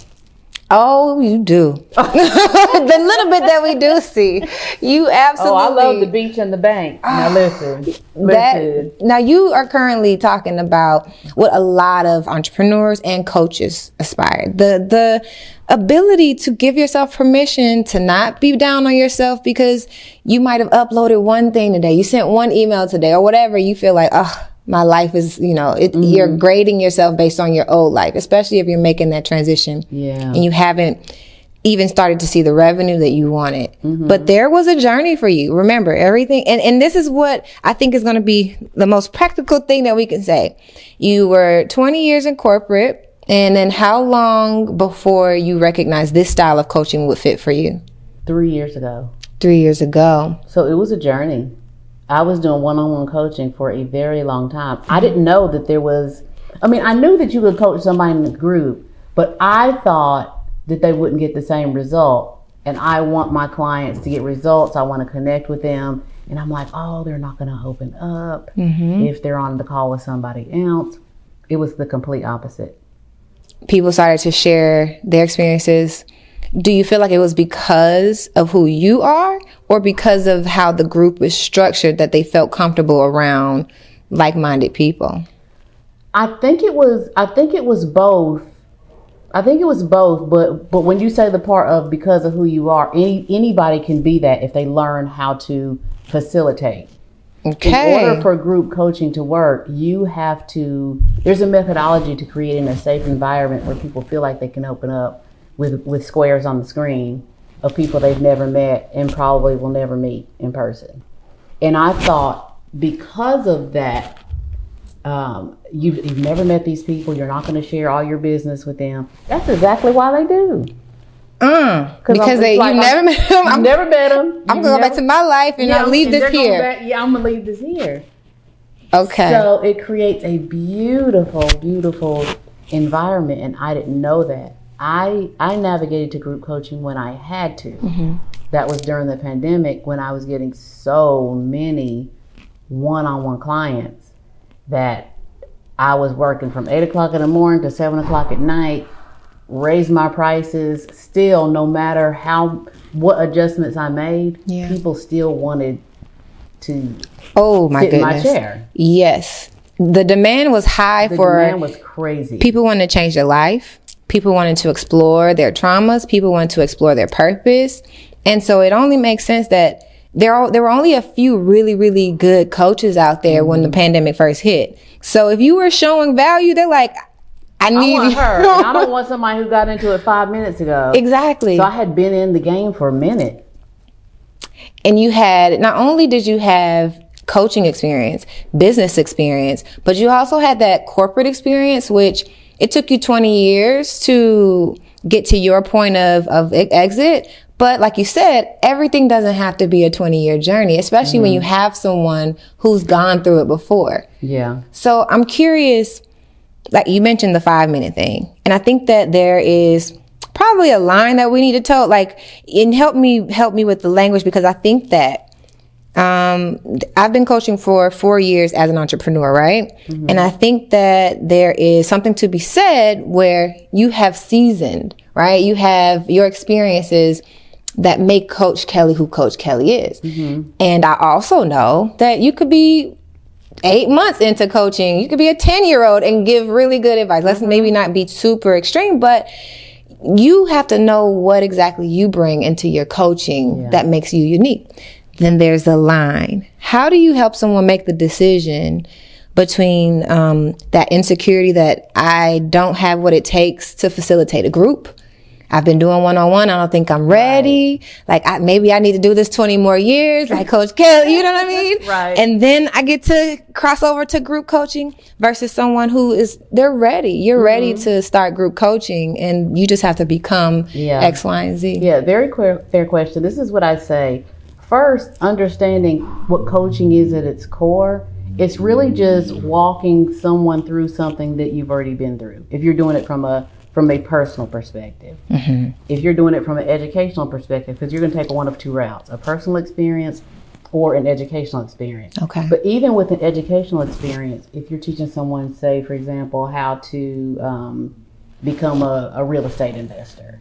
Oh, you do. The little bit that we do see, you absolutely. Oh, I love the beach and the bank. Now listen. Now you are currently talking about what a lot of entrepreneurs and coaches aspire. The ability to give yourself permission to not be down on yourself because you might have uploaded one thing today, you sent one email today, or whatever. You feel like, my life is, mm-hmm. You're grading yourself based on your old life, especially if you're making that transition. Yeah. And you haven't even started to see the revenue that you wanted. Mm-hmm. But there was a journey for you. Remember, everything. And this is what I think is going to be the most practical thing that we can say. You were 20 years in corporate. And then how long before you recognized this style of coaching would fit for you? 3 years ago. 3 years ago. So it was a journey. I was doing one-on-one coaching for a very long time. Mm-hmm. I didn't know that there was, I knew that you could coach somebody in a group, but I thought that they wouldn't get the same result. And I want my clients to get results. I want to connect with them. And I'm like, they're not going to open up mm-hmm. if they're on the call with somebody else. It was the complete opposite. People started to share their experiences. Do you feel like it was because of who you are, or because of how the group was structured that they felt comfortable around like-minded people? I think it was both. But when you say the part of because of who you are, anybody can be that if they learn how to facilitate. Okay. In order for group coaching to work, there's a methodology to creating a safe environment where people feel like they can open up with squares on the screen of people they've never met and probably will never meet in person. And I thought, because of that, you've never met these people, you're not going to share all your business with them. That's exactly why they do. Because you've never met them. I've never met them. I'm going to go back to my life and I'll leave this here. I'm going to leave this here. Okay. So it creates a beautiful, beautiful environment, and I didn't know that. I navigated to group coaching when I had to. Mm-hmm. That was during the pandemic, when I was getting so many one-on-one clients that I was working from 8 o'clock in the morning to 7 o'clock at night, raised my prices. Still, no matter what adjustments I made, people still wanted to sit in my chair. Yes. The demand was high. The demand was crazy. People wanted to change their life. People wanted to explore their traumas. People wanted to explore their purpose. And so it only makes sense that there were only a few really, really good coaches out there when the pandemic first hit. So if you were showing value, they're like, I want her. And I don't want somebody who got into it 5 minutes ago. Exactly. So I had been in the game for a minute. And not only did you have coaching experience, business experience, but you also had that corporate experience, which it took you 20 years to get to your point of exit. But like you said, everything doesn't have to be a 20-year journey, especially when you have someone who's gone through it before. Yeah. So I'm curious, like you mentioned the 5-minute thing. And I think that there is probably a line that we need to toe, like, and help me with the language, because I think that I've been coaching for 4 years as an entrepreneur, right? And I think that there is something to be said where you have seasoned, right? You have your experiences that make Coach Kelly who Coach Kelly is. And I also know that you could be 8 months into coaching. You could be a 10-year-old and give really good advice. Let's maybe not be super extreme, but you have to know what exactly you bring into your coaching that makes you unique. Then there's the line. How do you help someone make the decision between that insecurity that I don't have what it takes to facilitate a group? I've been doing one-on-one. I don't think I'm ready. Like, maybe I need to do this 20 more years, like Coach Kelly, you know what I mean? Right. And then I get to cross over to group coaching versus someone who they're ready. You're ready to start group coaching, and you just have to become X, Y, and Z. Yeah, very fair question. This is what I say. First, understanding what coaching is at its core. It's really just walking someone through something that you've already been through. If you're doing it from a personal perspective. If you're doing it from an educational perspective, because you're going to take one of two routes, a personal experience or an educational experience. Okay. But even with an educational experience, if you're teaching someone, say, for example, how to become a real estate investor,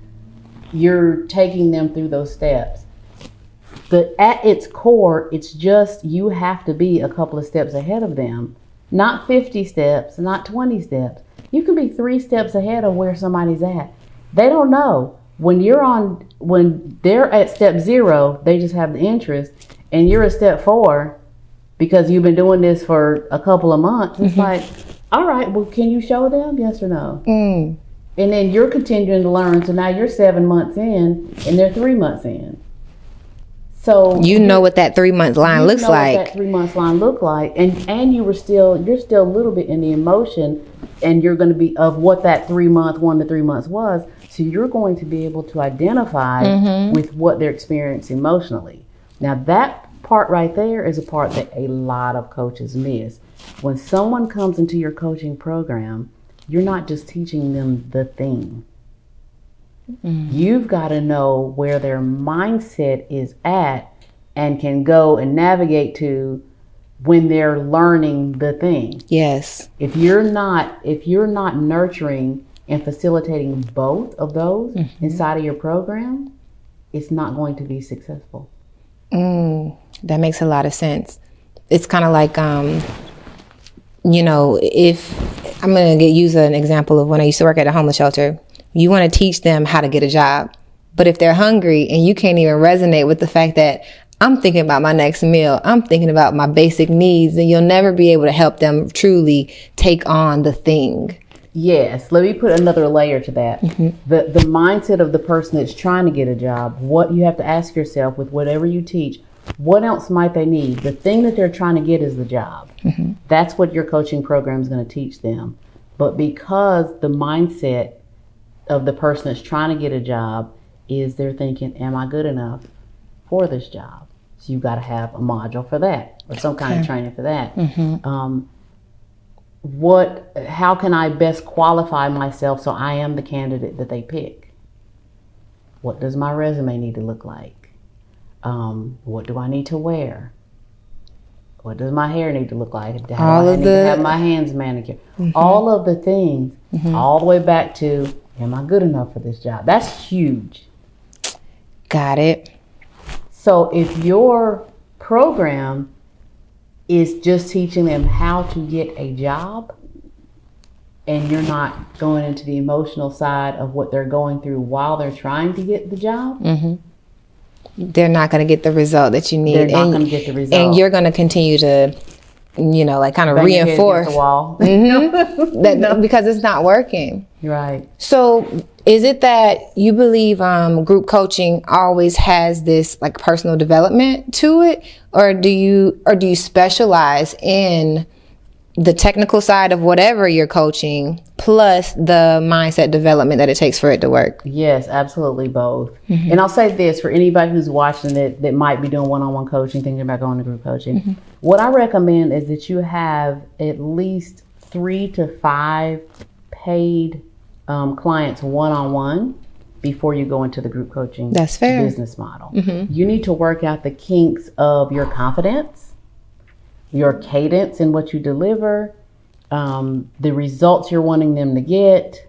you're taking them through those steps. But at its core, it's just you have to be a couple of steps ahead of them, not 50 steps, not 20 steps. You can be 3 steps ahead of where somebody's at. They don't know. When they're at step 0, they just have the interest, and you're at step 4 because you've been doing this for a couple of months. It's like, all right, well, can you show them? Yes or no? And then you're continuing to learn. So now you're 7 months in, and they're 3 months in. So you know what that 3 month line looks like. What that 3 month line look like, and you're still a little bit in the emotion, and you're going to be of what that 1 to 3 months was. So you're going to be able to identify with what they're experiencing emotionally. Now that part right there is a part that a lot of coaches miss. When someone comes into your coaching program, you're not just teaching them the thing. You've got to know where their mindset is at and can go and navigate to when they're learning the thing. Yes. If you're not nurturing and facilitating both of those inside of your program, it's not going to be successful. That makes a lot of sense. It's kind of like, if I'm going to use an example of when I used to work at a homeless shelter. You want to teach them how to get a job. But if they're hungry and you can't even resonate with the fact that I'm thinking about my next meal, I'm thinking about my basic needs, then you'll never be able to help them truly take on the thing. Yes. Let me put another layer to that. The mindset of the person that's trying to get a job, what you have to ask yourself with whatever you teach, what else might they need? The thing that they're trying to get is the job. That's what your coaching program is going to teach them. But because the mindset of the person that's trying to get a job is they're thinking, am I good enough for this job? So you've got to have a module for that or some kind of training for that. How can I best qualify myself so I am the candidate that they pick? What does my resume need to look like? What do I need to wear? What does my hair need to look like? Do I need to have my hands manicured? All of the things, all the way back to, am I good enough for this job? That's huge. Got it. So if your program is just teaching them how to get a job, and you're not going into the emotional side of what they're going through while they're trying to get the job, they're not going to get the result that you need. They're not going to get the result. And you're going to continue to, kind of Bang reinforce the wall. because it's not working. Right. So Is it that you believe group coaching always has this like personal development to it, or do you specialize in the technical side of whatever you're coaching plus the mindset development that it takes for it to work? Yes, absolutely both. And I'll say this for anybody who's watching it that might be doing one-on-one coaching, thinking about going to group coaching. What I recommend is that you have at least 3 to 5 paid clients one-on-one before you go into the group coaching That's fair. business model. You need to work out the kinks of your confidence, your cadence in what you deliver, the results you're wanting them to get,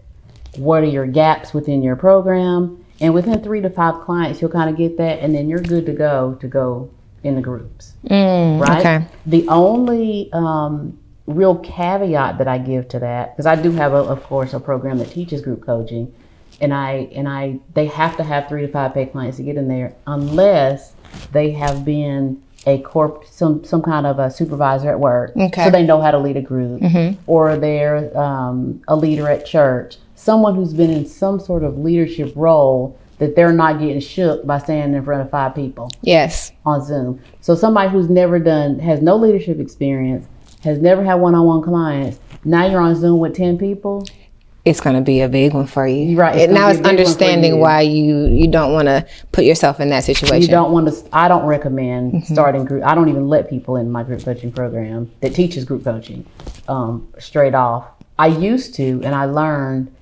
what are your gaps within your program, and within 3 to 5 clients you'll kind of get that, and then you're good to go in the groups. Right? Okay. The only real caveat that I give to that, because I do have of course a program that teaches group coaching, and they have to have 3 to 5 paid clients to get in there, unless they have been some kind of a supervisor at work, so they know how to lead a group, or they're a leader at church, someone who's been in some sort of leadership role that they're not getting shook by standing in front of 5 people on Zoom. So somebody who's never has no leadership experience, has never had one-on-one clients, now you're on Zoom with 10 people. It's going to be a big one for you. Right. Now it's understanding why you don't want to put yourself in that situation. You don't want to, I don't recommend starting group. I don't even let people in my group coaching program that teaches group coaching straight off. I used to, and I learned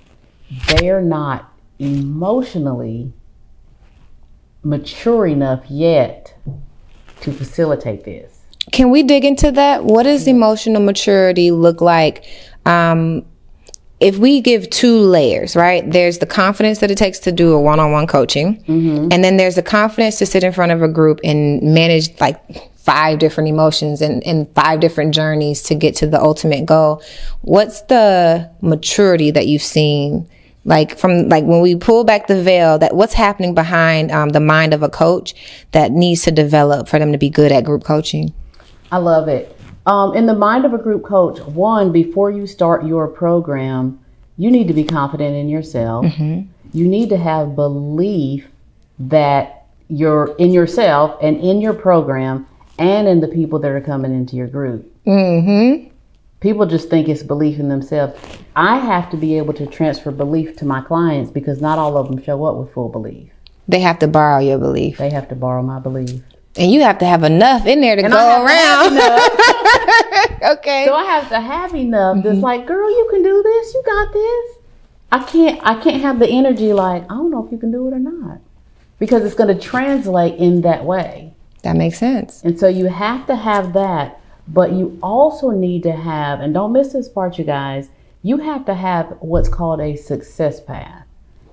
they're not emotionally mature enough yet to facilitate this. Can we dig into that? What does emotional maturity look like? If we give 2 layers, right? There's the confidence that it takes to do a one-on-one coaching. And then there's the confidence to sit in front of a group and manage like 5 different emotions and 5 different journeys to get to the ultimate goal. What's the maturity that you've seen? Like when we pull back the veil, that what's happening behind the mind of a coach that needs to develop for them to be good at group coaching? I love it. In the mind of a group coach, one, before you start your program, you need to be confident in yourself. You need to have belief that you're in yourself and in your program and in the people that are coming into your group. People just think it's belief in themselves. I have to be able to transfer belief to my clients because not all of them show up with full belief. They have to borrow your belief. They have to borrow my belief. And you have to have enough in there to go around. Okay. So I have to have enough that's like, girl, you can do this. You got this. I can't have the energy like, I don't know if you can do it or not. Because it's going to translate in that way. That makes sense. And so you have to have that. But you also need to have, and don't miss this part, you guys, you have to have what's called a success path,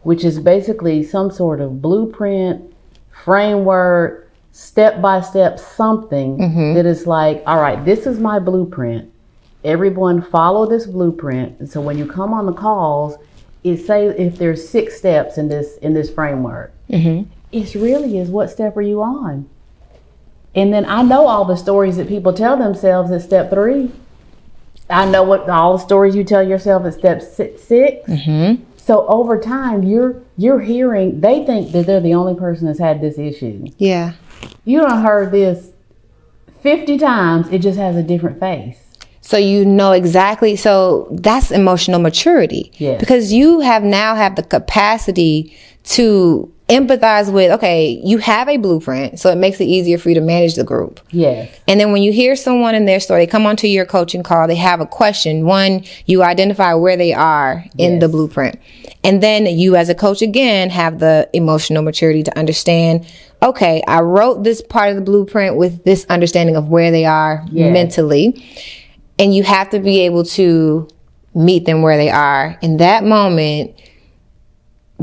which is basically some sort of blueprint, framework, step-by-step something that is like, all right, this is my blueprint. Everyone follow this blueprint. And so when you come on the calls, it say if there's 6 steps in this framework, it really is what step are you on? And then I know all the stories that people tell themselves at step 3. I know what all the stories you tell yourself at step 6. So over time, you're hearing, they think that they're the only person that's had this issue. Yeah. You done heard this 50 times, it just has a different face. So you know exactly, so that's emotional maturity. Yes. Because you now have the capacity to empathize with, okay, you have a blueprint, so it makes it easier for you to manage the group. Yes. And then when you hear someone in their story, they come onto your coaching call, they have a question. One, you identify where they are in the blueprint. And then you as a coach, again, have the emotional maturity to understand, okay, I wrote this part of the blueprint with this understanding of where they are mentally. And you have to be able to meet them where they are in that moment,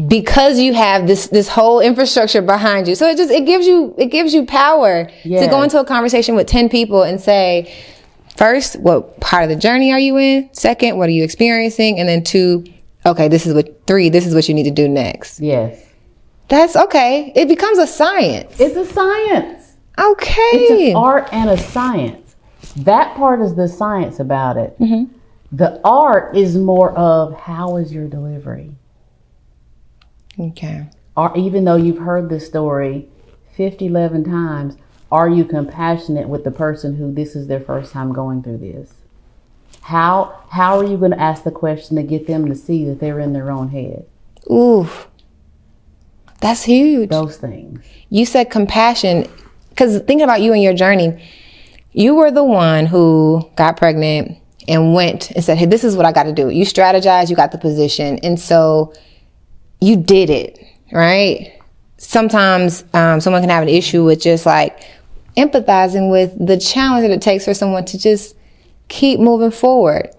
because you have this whole infrastructure behind you. So it gives you power to go into a conversation with 10 people and say, first, what part of the journey are you in? Second, what are you experiencing? And then 2, okay, this is what you need to do next. Yes. That's okay. It becomes a science. It's a science. Okay. It's an art and a science. That part is the science about it. The art is more of, how is your delivery? Okay. Or even though you've heard this story 11 times, are you compassionate with the person who this is their first time going through this? How are you going to ask the question to get them to see that they're in their own head? Ooh, that's huge. Those things. You said compassion, because thinking about you and your journey, you were the one who got pregnant and went and said, hey, this is what I got to do. You strategized, you got the position. And so you did it, right? Sometimes someone can have an issue with just like empathizing with the challenge that it takes for someone to just keep moving forward.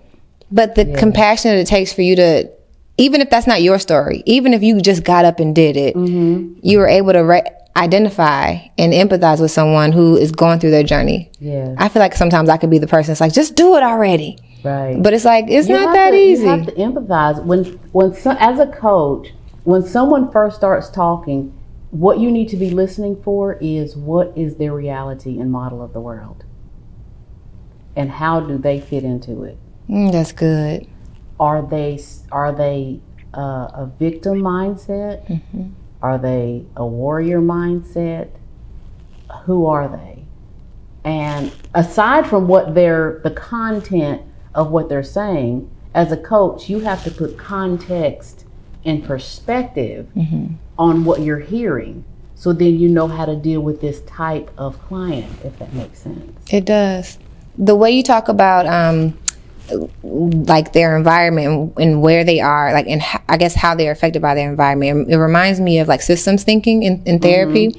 But the compassion that it takes for you to, even if that's not your story, even if you just got up and did it, you were able to identify and empathize with someone who is going through their journey. Yeah. I feel like sometimes I could be the person that's like, just do it already. Right. But it's like, it's not that easy. You have to empathize. As a coach, when someone first starts talking, what you need to be listening for is what is their reality and model of the world? And how do they fit into it? That's good. Are they a victim mindset? Mm-hmm. Are they a warrior mindset? Who are they? And aside from the content of what they're saying, as a coach, you have to put context and perspective on what you're hearing. So then you know how to deal with this type of client, if that makes sense. It does. The way you talk about like their environment and where they are, like, and I guess how they're affected by their environment, it reminds me of like systems thinking in therapy.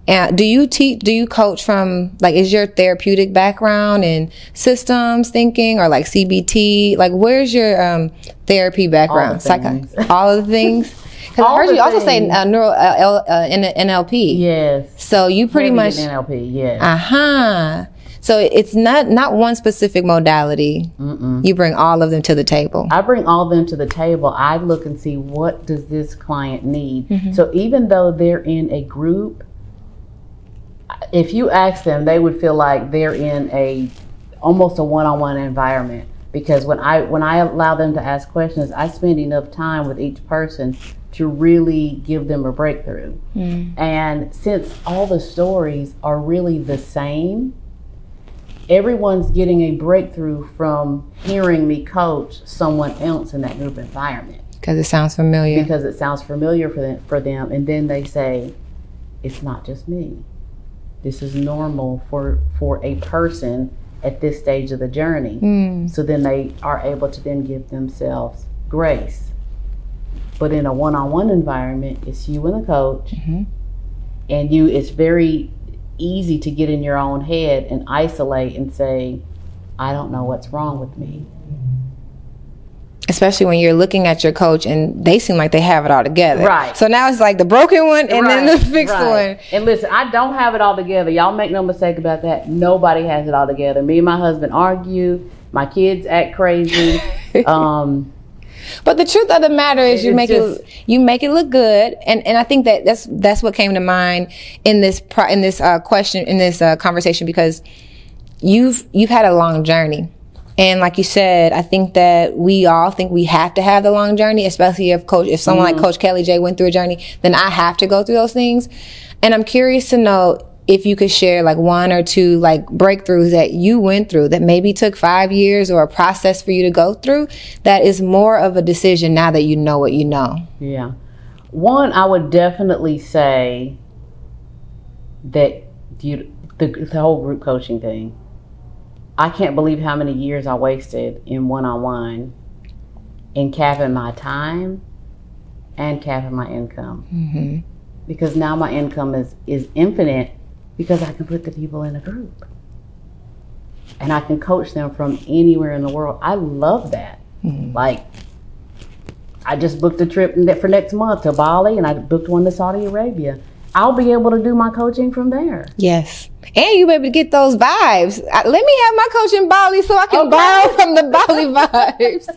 And do you coach from, like, is your therapeutic background in systems thinking or like CBT? Like, where's your therapy background? All of the things. Because I heard you also say NLP. Yes. So you pretty much NLP. Yes. So it's not one specific modality. You bring all of them to the table. I bring all of them to the table. I look and see, what does this client need? So even though they're in a group, if you ask them, they would feel like they're in almost a one-on-one environment. Because when I allow them to ask questions, I spend enough time with each person to really give them a breakthrough. And since all the stories are really the same, everyone's getting a breakthrough from hearing me coach someone else in that group environment. Because it sounds familiar. Because it sounds familiar for them. And then they say, it's not just me. This is normal for a person at this stage of the journey. So then they are able to then give themselves grace. But in a one-on-one environment, it's you and the coach. And it's very easy to get in your own head and isolate and say, I don't know what's wrong with me. Especially when you're looking at your coach and they seem like they have it all together. Right. So now it's like the broken one and then the fixed one. And listen, I don't have it all together. Y'all make no mistake about that. Nobody has it all together. Me and my husband argue. My kids act crazy. But the truth of the matter is you make it look good, and I think that's what came to mind in this conversation, because you've had a long journey, and like you said, I think that we all think we have to have the long journey, especially if someone like Coach Kelly J went through a journey, then I have to go through those things. And I'm curious to know if you could share like one or two like breakthroughs that you went through that maybe took 5 years or a process for you to go through that is more of a decision now that you know what you know. Yeah. One, I would definitely say that the whole group coaching thing, I can't believe how many years I wasted in one-on-one in capping my time and capping my income. Because now my income is infinite, because I can put the people in a group and I can coach them from anywhere in the world. I love that. Like, I just booked a trip for next month to Bali, and I booked one to Saudi Arabia. I'll be able to do my coaching from there. Yes. And you'll be able to get those vibes. Let me have my coach in Bali so I can borrow from the Bali vibes.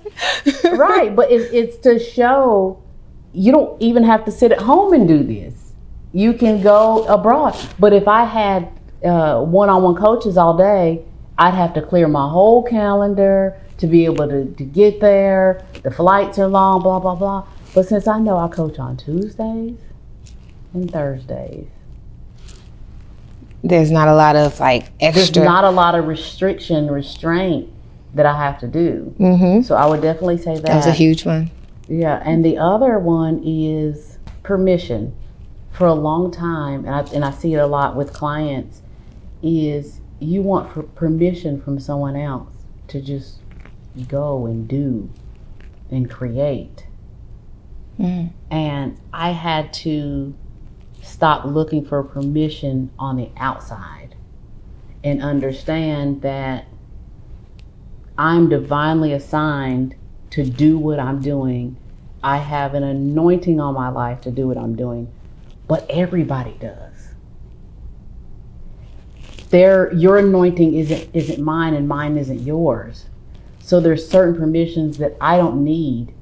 Right. But it's to show you don't even have to sit at home and do this. You can go abroad. But if I had one-on-one coaches all day, I'd have to clear my whole calendar to be able to get there. The flights are long, blah, blah, blah. But since I know I coach on Tuesdays and Thursdays, there's not a lot of like extra. There's not a lot of restraint that I have to do. So I would definitely say that. That's a huge one. Yeah, and the other one is permission. For a long time, and I see it a lot with clients, is you want permission from someone else to just go and do and create. And I had to stop looking for permission on the outside and understand that I'm divinely assigned to do what I'm doing. I have an anointing on my life to do what I'm doing, but everybody does. Your anointing isn't mine, and mine isn't yours. So there's certain permissions that I don't need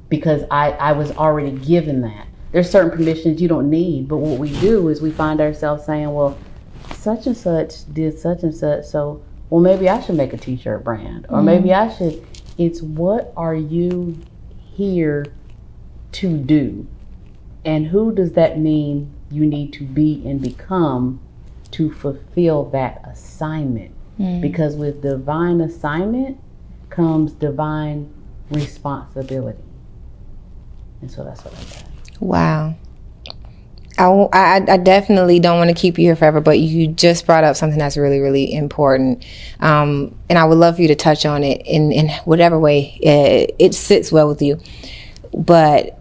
because I was already given that. There's certain permissions you don't need, but what we do is we find ourselves saying, well, such and such did such and such, so, well, maybe I should make a t-shirt brand, or maybe I should. It's what are you here to do? And who does that mean you need to be and become to fulfill that assignment? Because with divine assignment comes divine responsibility. And so that's what I said. Wow. I definitely don't want to keep you here forever, but you just brought up something that's really, really important. And I would love for you to touch on it in whatever way it sits well with you. But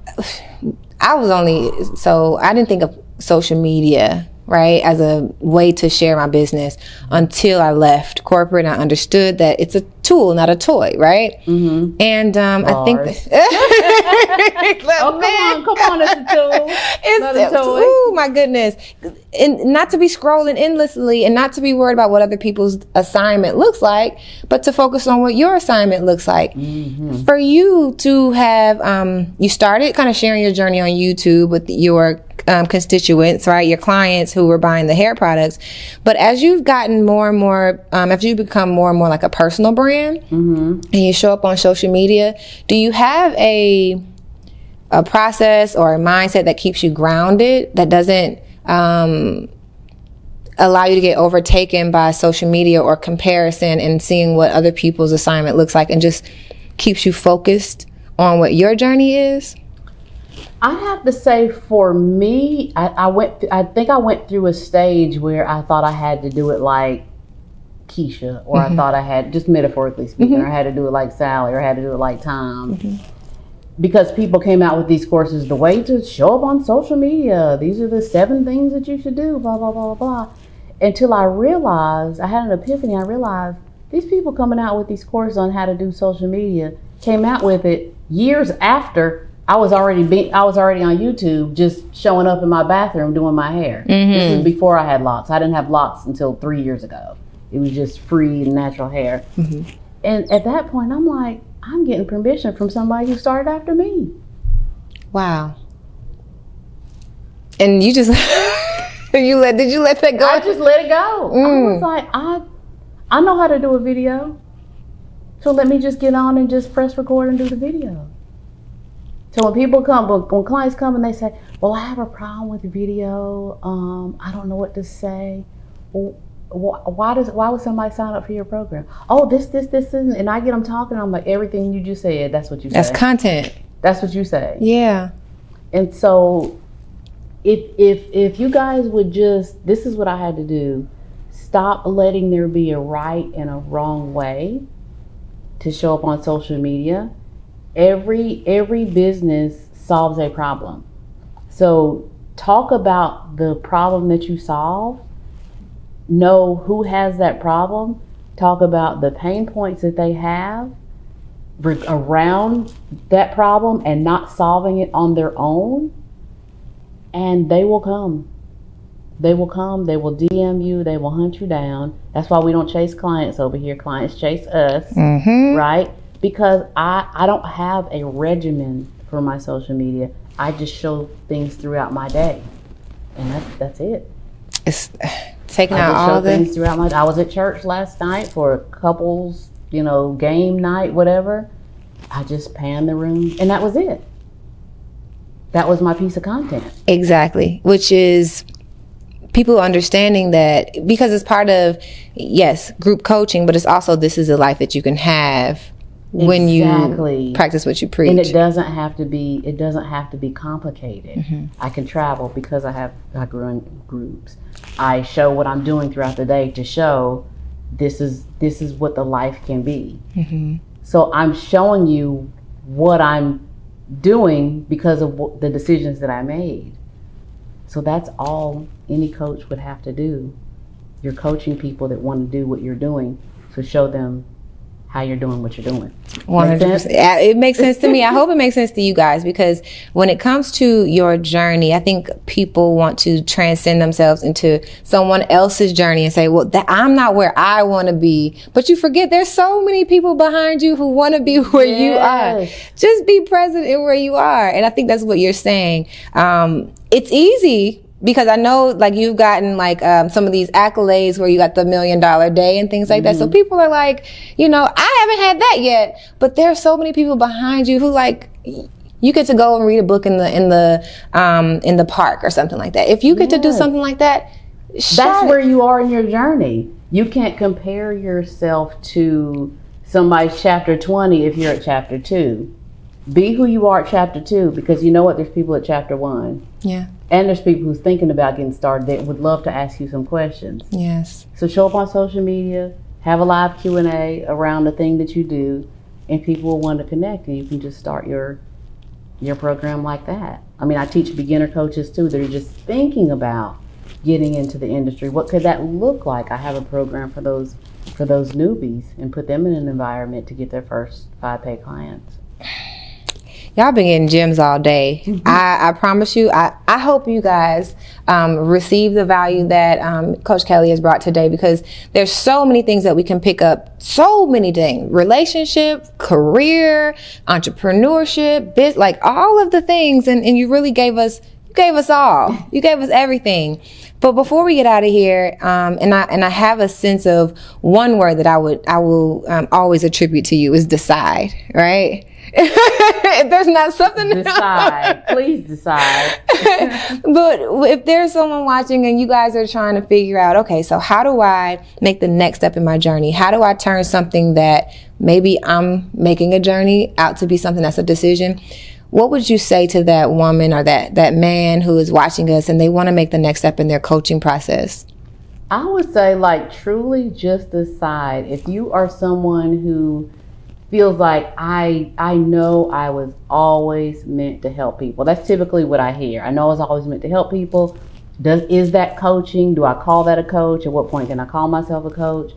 I didn't think of social media, right, as a way to share my business until I left corporate and I understood that it's a tool, not a toy, right? And I think come on, it's a tool. It's not a toy. Oh my goodness. And not to be scrolling endlessly and not to be worried about what other people's assignment looks like, but to focus on what your assignment looks like. For you to have, you started kind of sharing your journey on YouTube with your constituents, right? Your clients who were buying the hair products. But as you've gotten more and more, after you become more and more like a personal brand, and you show up on social media, do you have a process or a mindset that keeps you grounded, that doesn't allow you to get overtaken by social media or comparison and seeing what other people's assignment looks like, and just keeps you focused on what your journey is? I have to say, for me, I think I went through a stage where I thought I had to do it like Keisha, or I thought I had, just metaphorically speaking, or I had to do it like Sally, or I had to do it like Tom. Because people came out with these courses, the way to show up on social media, these are the 7 things that you should do, blah, blah, blah, blah. Until I realized, I had an epiphany, I realized these people coming out with these courses on how to do social media came out with it years after I was already on YouTube, just showing up in my bathroom doing my hair. This is before I had locks. I didn't have locks until 3 years ago. It was just free natural hair. And at that point, I'm like, I'm getting permission from somebody who started after me. Wow. And you just did you let that go? I just let it go. I was like, I know how to do a video, so let me just get on and just press record and do the video. So when clients come and they say, well, I have a problem with the video, I don't know what to say. Well, why would somebody sign up for your program? Oh, this, and I get them talking. I'm like, everything you just said, that's what you say. That's content. That's what you say. Yeah. And so, if you guys would just, this is what I had to do: stop letting there be a right and a wrong way to show up on social media. Every business solves a problem. So talk about the problem that you solve. Know who has that problem. Talk about the pain points that they have around that problem and not solving it on their own. And they will come. They will come. They will DM you. They will hunt you down. That's why we don't chase clients over here. Clients chase us, right? Because I don't have a regimen for my social media. I just show things throughout my day, and that's it. It's taking out all the things throughout my. I was at church last night for a couples, game night, whatever. I just panned the room, and that was it. that was my piece of content. Exactly. Which is people understanding that, because it's part of, yes, group coaching, but it's also, this is a life that you can have when you practice what you preach. And it doesn't have to be complicated. Mm-hmm. I can travel because I grew in groups. I show what I'm doing throughout the day to show this is what the life can be. Mm-hmm. So I'm showing you what I'm doing because of the decisions that I made. So that's all any coach would have to do. You're coaching people that want to do what you're doing, so show them how you're doing what you're doing. 100%. It makes sense to me. I hope it makes sense to you guys, because when it comes to your journey, I think people want to transcend themselves into someone else's journey and say, well, I'm not where I want to be. But you forget there's so many people behind you who want to be where you are. Just be present in where you are. And I think that's what you're saying. It's easy, because I know, like, you've gotten like some of these accolades where you got the $1 million day and things like that. So people are like, you know, I haven't had that yet, but there are so many people behind you who, like, you get to go and read a book in the park or something like that. If you get to do something like that, that's where you are in your journey. You can't compare yourself to somebody's chapter 20 if you're at chapter 2. Be who you are at chapter 2, because you know what? There's people at chapter 1. Yeah. And there's people who's thinking about getting started that would love to ask you some questions. Yes. So show up on social media, have a live Q&A around the thing that you do, and people will want to connect, and you can just start your program like that. I mean, I teach beginner coaches too that are just thinking about getting into the industry. What could that look like? I have a program for those newbies, and put them in an environment to get their first 5 paid clients. Y'all been getting gems all day. Mm-hmm. I promise you, I hope you guys receive the value that Coach Kelly has brought today, because there's so many things that we can pick up. So many things: relationship, career, entrepreneurship, like all of the things. And you really gave us all. You gave us everything. But before we get out of here, and I have a sense of one word that I will always attribute to you is decide, right? If there's not something, decide. Please decide. But if there's someone watching and you guys are trying to figure out, okay, so how do I make the next step in my journey? How do I turn something that maybe I'm making a journey out to be something that's a decision? What would you say to that woman or that man who is watching us and they want to make the next step in their coaching process? I would say, like, truly just decide. If you are someone who feels like I know I was always meant to help people. That's typically what I hear. I know I was always meant to help people. Is that coaching? Do I call that a coach? At what point can I call myself a coach?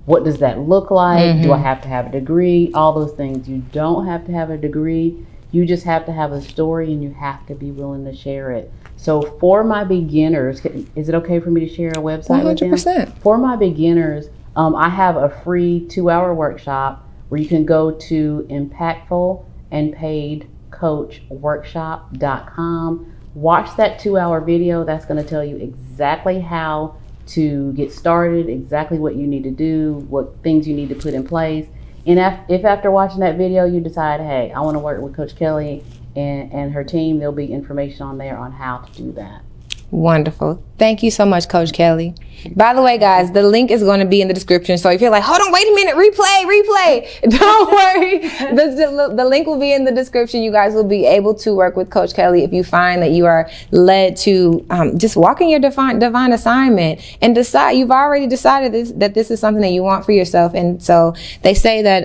What does that look like? Mm-hmm. Do I have to have a degree? All those things. You don't have to have a degree. You just have to have a story, and you have to be willing to share it. So for my beginners, is it okay for me to share a website 100%. with them? For my beginners, I have a free 2-hour workshop where you can go to impactfulandpaidcoachworkshop.com. Watch that 2-hour video. That's going to tell you exactly how to get started, exactly what you need to do, what things you need to put in place. And if after watching that video you decide, hey, I want to work with Coach Kelly and her team, there'll be information on there on how to do that. Wonderful. Thank you so much, Coach Kelly. By the way, guys, the link is going to be in the description. So if you're like, hold on, wait a minute, replay, don't worry. The link will be in the description. You guys will be able to work with Coach Kelly if you find that you are led to just walk in your divine assignment and decide. You've already decided that this is something that you want for yourself. And so they say that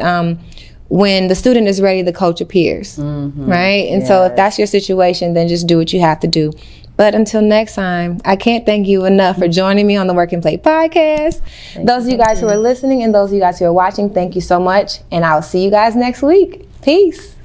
when the student is ready, the coach appears, right? And so if that's your situation, then just do what you have to do. But until next time, I can't thank you enough for joining me on the Work and Play podcast. Those of you guys who are listening and those of you guys who are watching, thank you so much. And I'll see you guys next week. Peace.